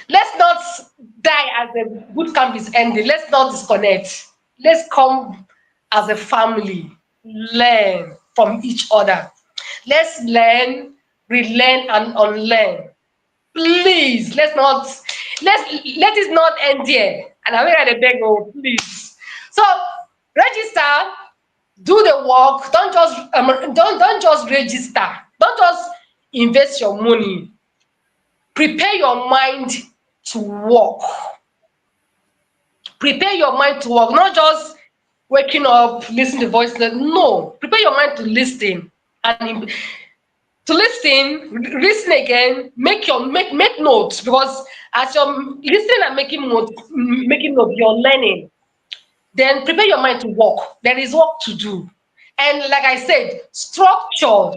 let's not die as the boot camp is ending. Let's not disconnect. Let's come as a family, learn from each other. Let's learn, relearn, and unlearn. Please, let it not end here. And I'm here to beg, oh, please. So register, do the work. Don't just register. Don't just invest your money. Prepare your mind to work. Prepare your mind to work, not just waking up, listen to voice. No, prepare your mind to listen and to listen again. Make notes, because as you're listening and making notes, you're learning. Then prepare your mind to work. There is work to do. And like I said, structuring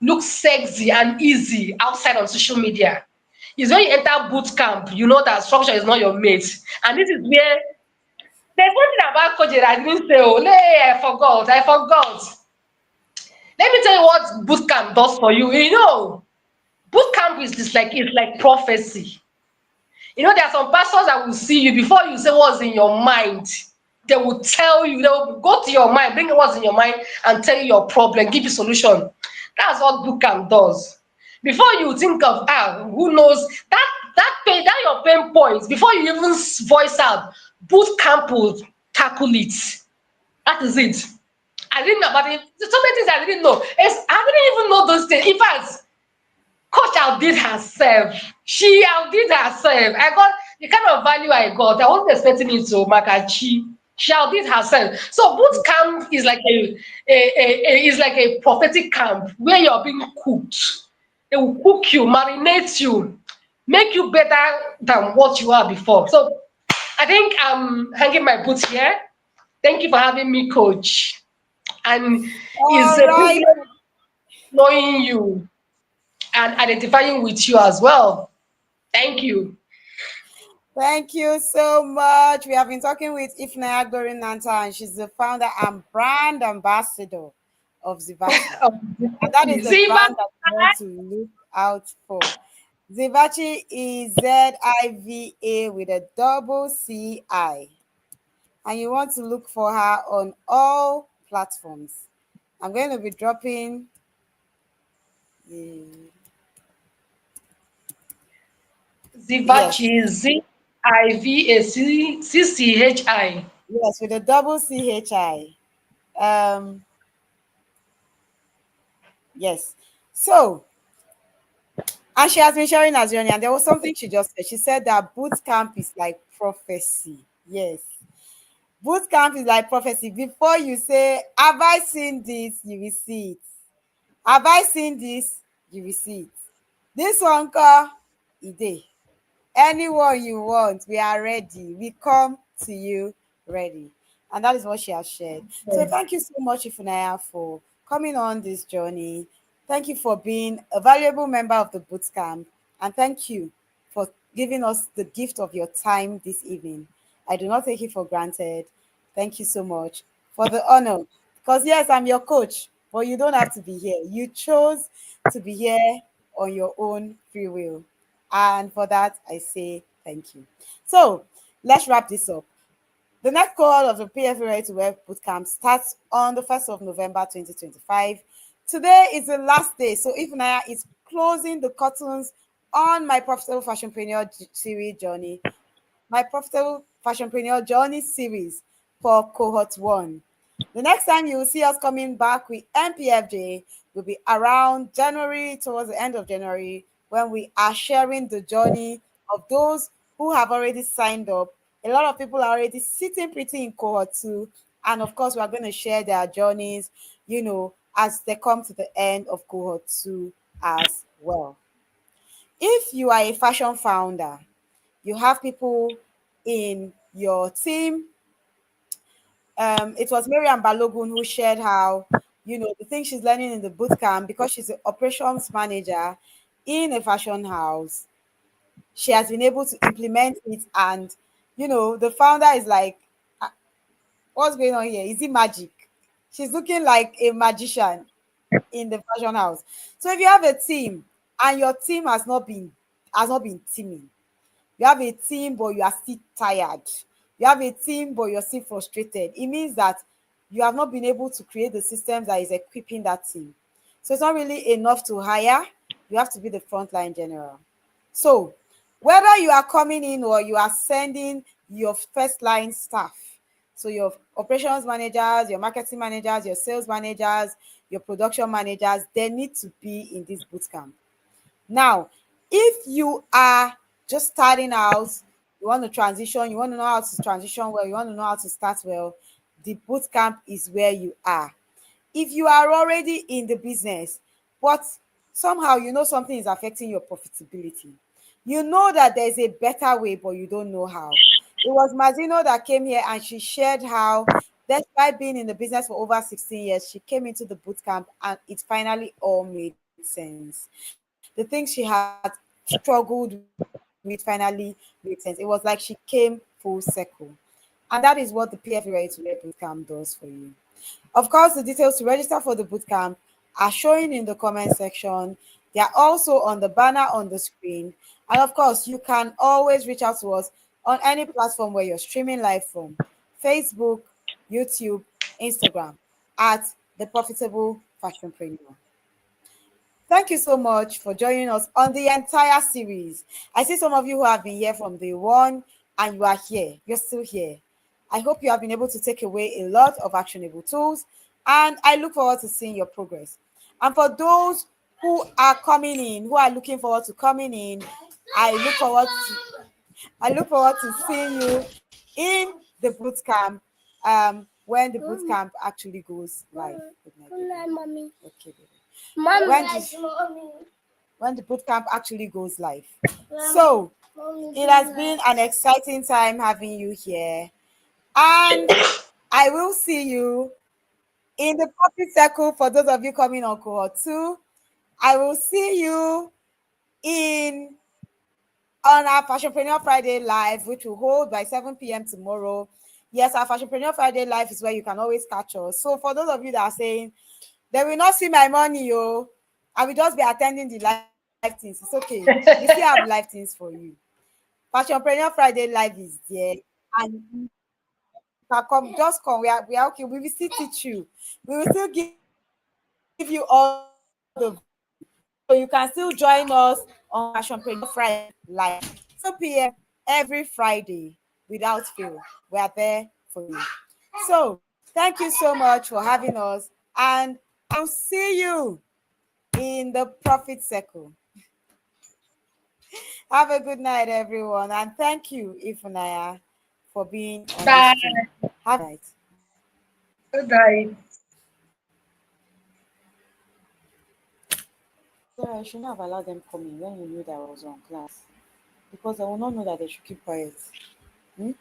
looks sexy and easy outside on social media. It's when you enter boot camp, you know that structure is not your mate. And this is where there's one thing about coaching I didn't say, oh, hey, I forgot. Let me tell you what boot camp does for you. Boot camp is just like it's like prophecy. There are some pastors that will see you before you say what's in your mind. They will tell you, they will go to your mind, bring what's in your mind, and tell you your problem, give you solution. That's what bootcamp does. Before you think of who knows that pain, that your pain points, before you even voice out, bootcamp will tackle it. That is it. I didn't know about it. So many things I didn't know. I didn't even know those things. In fact, Coach outdid herself. She outdid herself. I got the kind of value I got. I wasn't expecting it to Makachi. She outdid herself. So boot camp is like is like a prophetic camp where you're being cooked. They will cook you, marinate you, make you better than what you are before. So I think I'm hanging my boots here. Thank you for having me, coach. And it's All a right. privilege knowing you and identifying with you as well. Thank you. Thank you so much. We have been talking with Ifunaya Glory Nnanta, and she's the founder and brand ambassador of Zivachi. And that is the Ziva, brand that you want to look out for. Zivachi is Ziva with a double CI. And you want to look for her on all platforms. I'm going to be dropping the yes, Zivachi, Zivacchi. yes, with a double CHI. Um, yes. So, and she has been sharing her journey, and there was something she just said. She said that boot camp is like prophecy. Yes. Boot camp is like prophecy. Before you say, have I seen this? You will see it. Have I seen this? You will see it. This one call, Ide. Anyone you want, we are ready. We come to you ready. And that is what she has shared. So thank you so much, Ifunaya, for coming on this journey. Thank you for being a valuable member of the boot camp. And thank you for giving us the gift of your time this evening. I do not take it for granted. Thank you so much for the honor. Because, yes, I'm your coach, but you don't have to be here. You chose to be here on your own free will. And for that, I say thank you. So let's wrap this up. The next call of the PFA to Web Bootcamp starts on the 1st of November 2025. Today is the last day. So Ifunaya is closing the curtains on my Profitable Fashionpreneur series journey, my Profitable Fashionpreneur Journey series for Cohort 1. The next time you will see us coming back with MPFJ will be around January, towards the end of January, when we are sharing the journey of those who have already signed up. A lot of people are already sitting pretty in cohort 2. And of course, we are going to share their journeys, as they come to the end of cohort 2 as well. If you are a fashion founder, you have people in your team. It was Miriam Balogun who shared how, the thing she's learning in the boot camp, because she's an operations manager in a fashion house, she has been able to implement it. And, the founder is like, "Ah, what's going on here? Is it magic?" She's looking like a magician in the fashion house. So if you have a team and your team has not been teaming, you have a team, but you are still tired. You have a team, but you're still frustrated. It means that you have not been able to create the systems that is equipping that team. So it's not really enough to hire. You have to be the frontline general. So whether you are coming in or you are sending your first line staff, so your operations managers, your marketing managers, your sales managers, your production managers, they need to be in this bootcamp. Now, if you are just starting out, you want to transition, you want to know how to transition well, you want to know how to start well, the boot camp is where you are. If you are already in the business, but somehow you know something is affecting your profitability, you know that there's a better way, but you don't know how. It was Mazino that came here and she shared how, despite being in the business for over 16 years, she came into the boot camp and it finally all made sense. The things she had struggled with finally made sense. It was like she came full circle. And that is what the PFA Ready to Wear Bootcamp does for you. Of course, the details to register for the bootcamp are showing in the comment section. They are also on the banner on the screen. And of course, you can always reach out to us on any platform where you're streaming live from: Facebook, YouTube, Instagram, at The Profitable Fashionpreneur. Thank you so much for joining us on the entire series. I see some of you who have been here from day one and you are here. You're still here. I hope you have been able to take away a lot of actionable tools. And I look forward to seeing your progress. And for those who are coming in, who are looking forward to coming in, I look forward to seeing you in the boot camp when the boot camp actually goes live. Good night, mommy. Okay, baby. When the boot camp actually goes live. So it has been an exciting time having you here. And I will see you in the profit circle for those of you coming on cohort 2. I will see you in on our Fashionpreneur Friday Live, which will hold by 7 p.m. tomorrow. Yes, our Fashionpreneur Friday Live is where you can always catch us. So for those of you that are saying, they will not see my money, yo, I will just be attending the live things. It's okay. We still have live things for you. Fashionpreneur Friday Live is there. And you can come, just come. We are okay. We will still teach you. We will still give you all the so you can still join us on Fashionpreneur Friday Live, 2 p.m. every Friday without fail. We are there for you. So thank you so much for having us, and I'll see you in the profit circle. Have a good night, everyone, and thank you, Ifunaya, for being on Bye. this stream. Have a night. Bye. Sarah, I shouldn't have allowed them coming when you knew that I was on class, because I will not know that they should keep quiet. Hmm?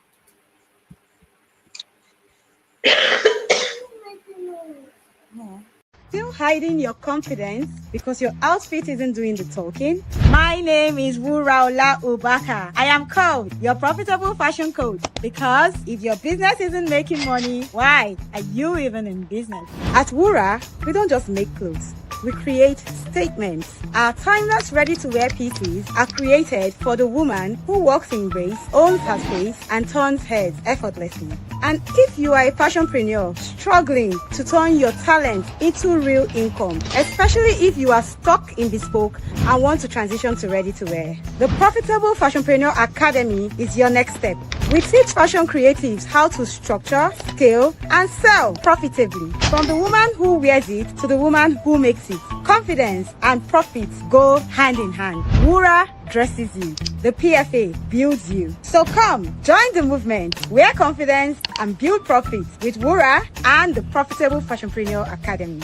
No. Still hiding your confidence because your outfit isn't doing the talking? My name is Wuraola Ubaka. I am called your profitable fashion coach because if your business isn't making money, why are you even in business? At Wura, we don't just make clothes. We create statements. Our timeless ready-to-wear pieces are created for the woman who walks in grace, owns her space, and turns heads effortlessly. And if you are a fashionpreneur struggling to turn your talent into real income, especially if you are stuck in bespoke and want to transition to ready-to-wear, the Profitable Fashionpreneur Academy is your next step. We teach fashion creatives how to structure, scale, and sell profitably. From the woman who wears it to the woman who makes it. Confidence and profits go hand in hand. Wura dresses you. The PFA builds you. So come, join the movement. Wear confidence and build profits with Wura and the Profitable Fashionpreneur Academy.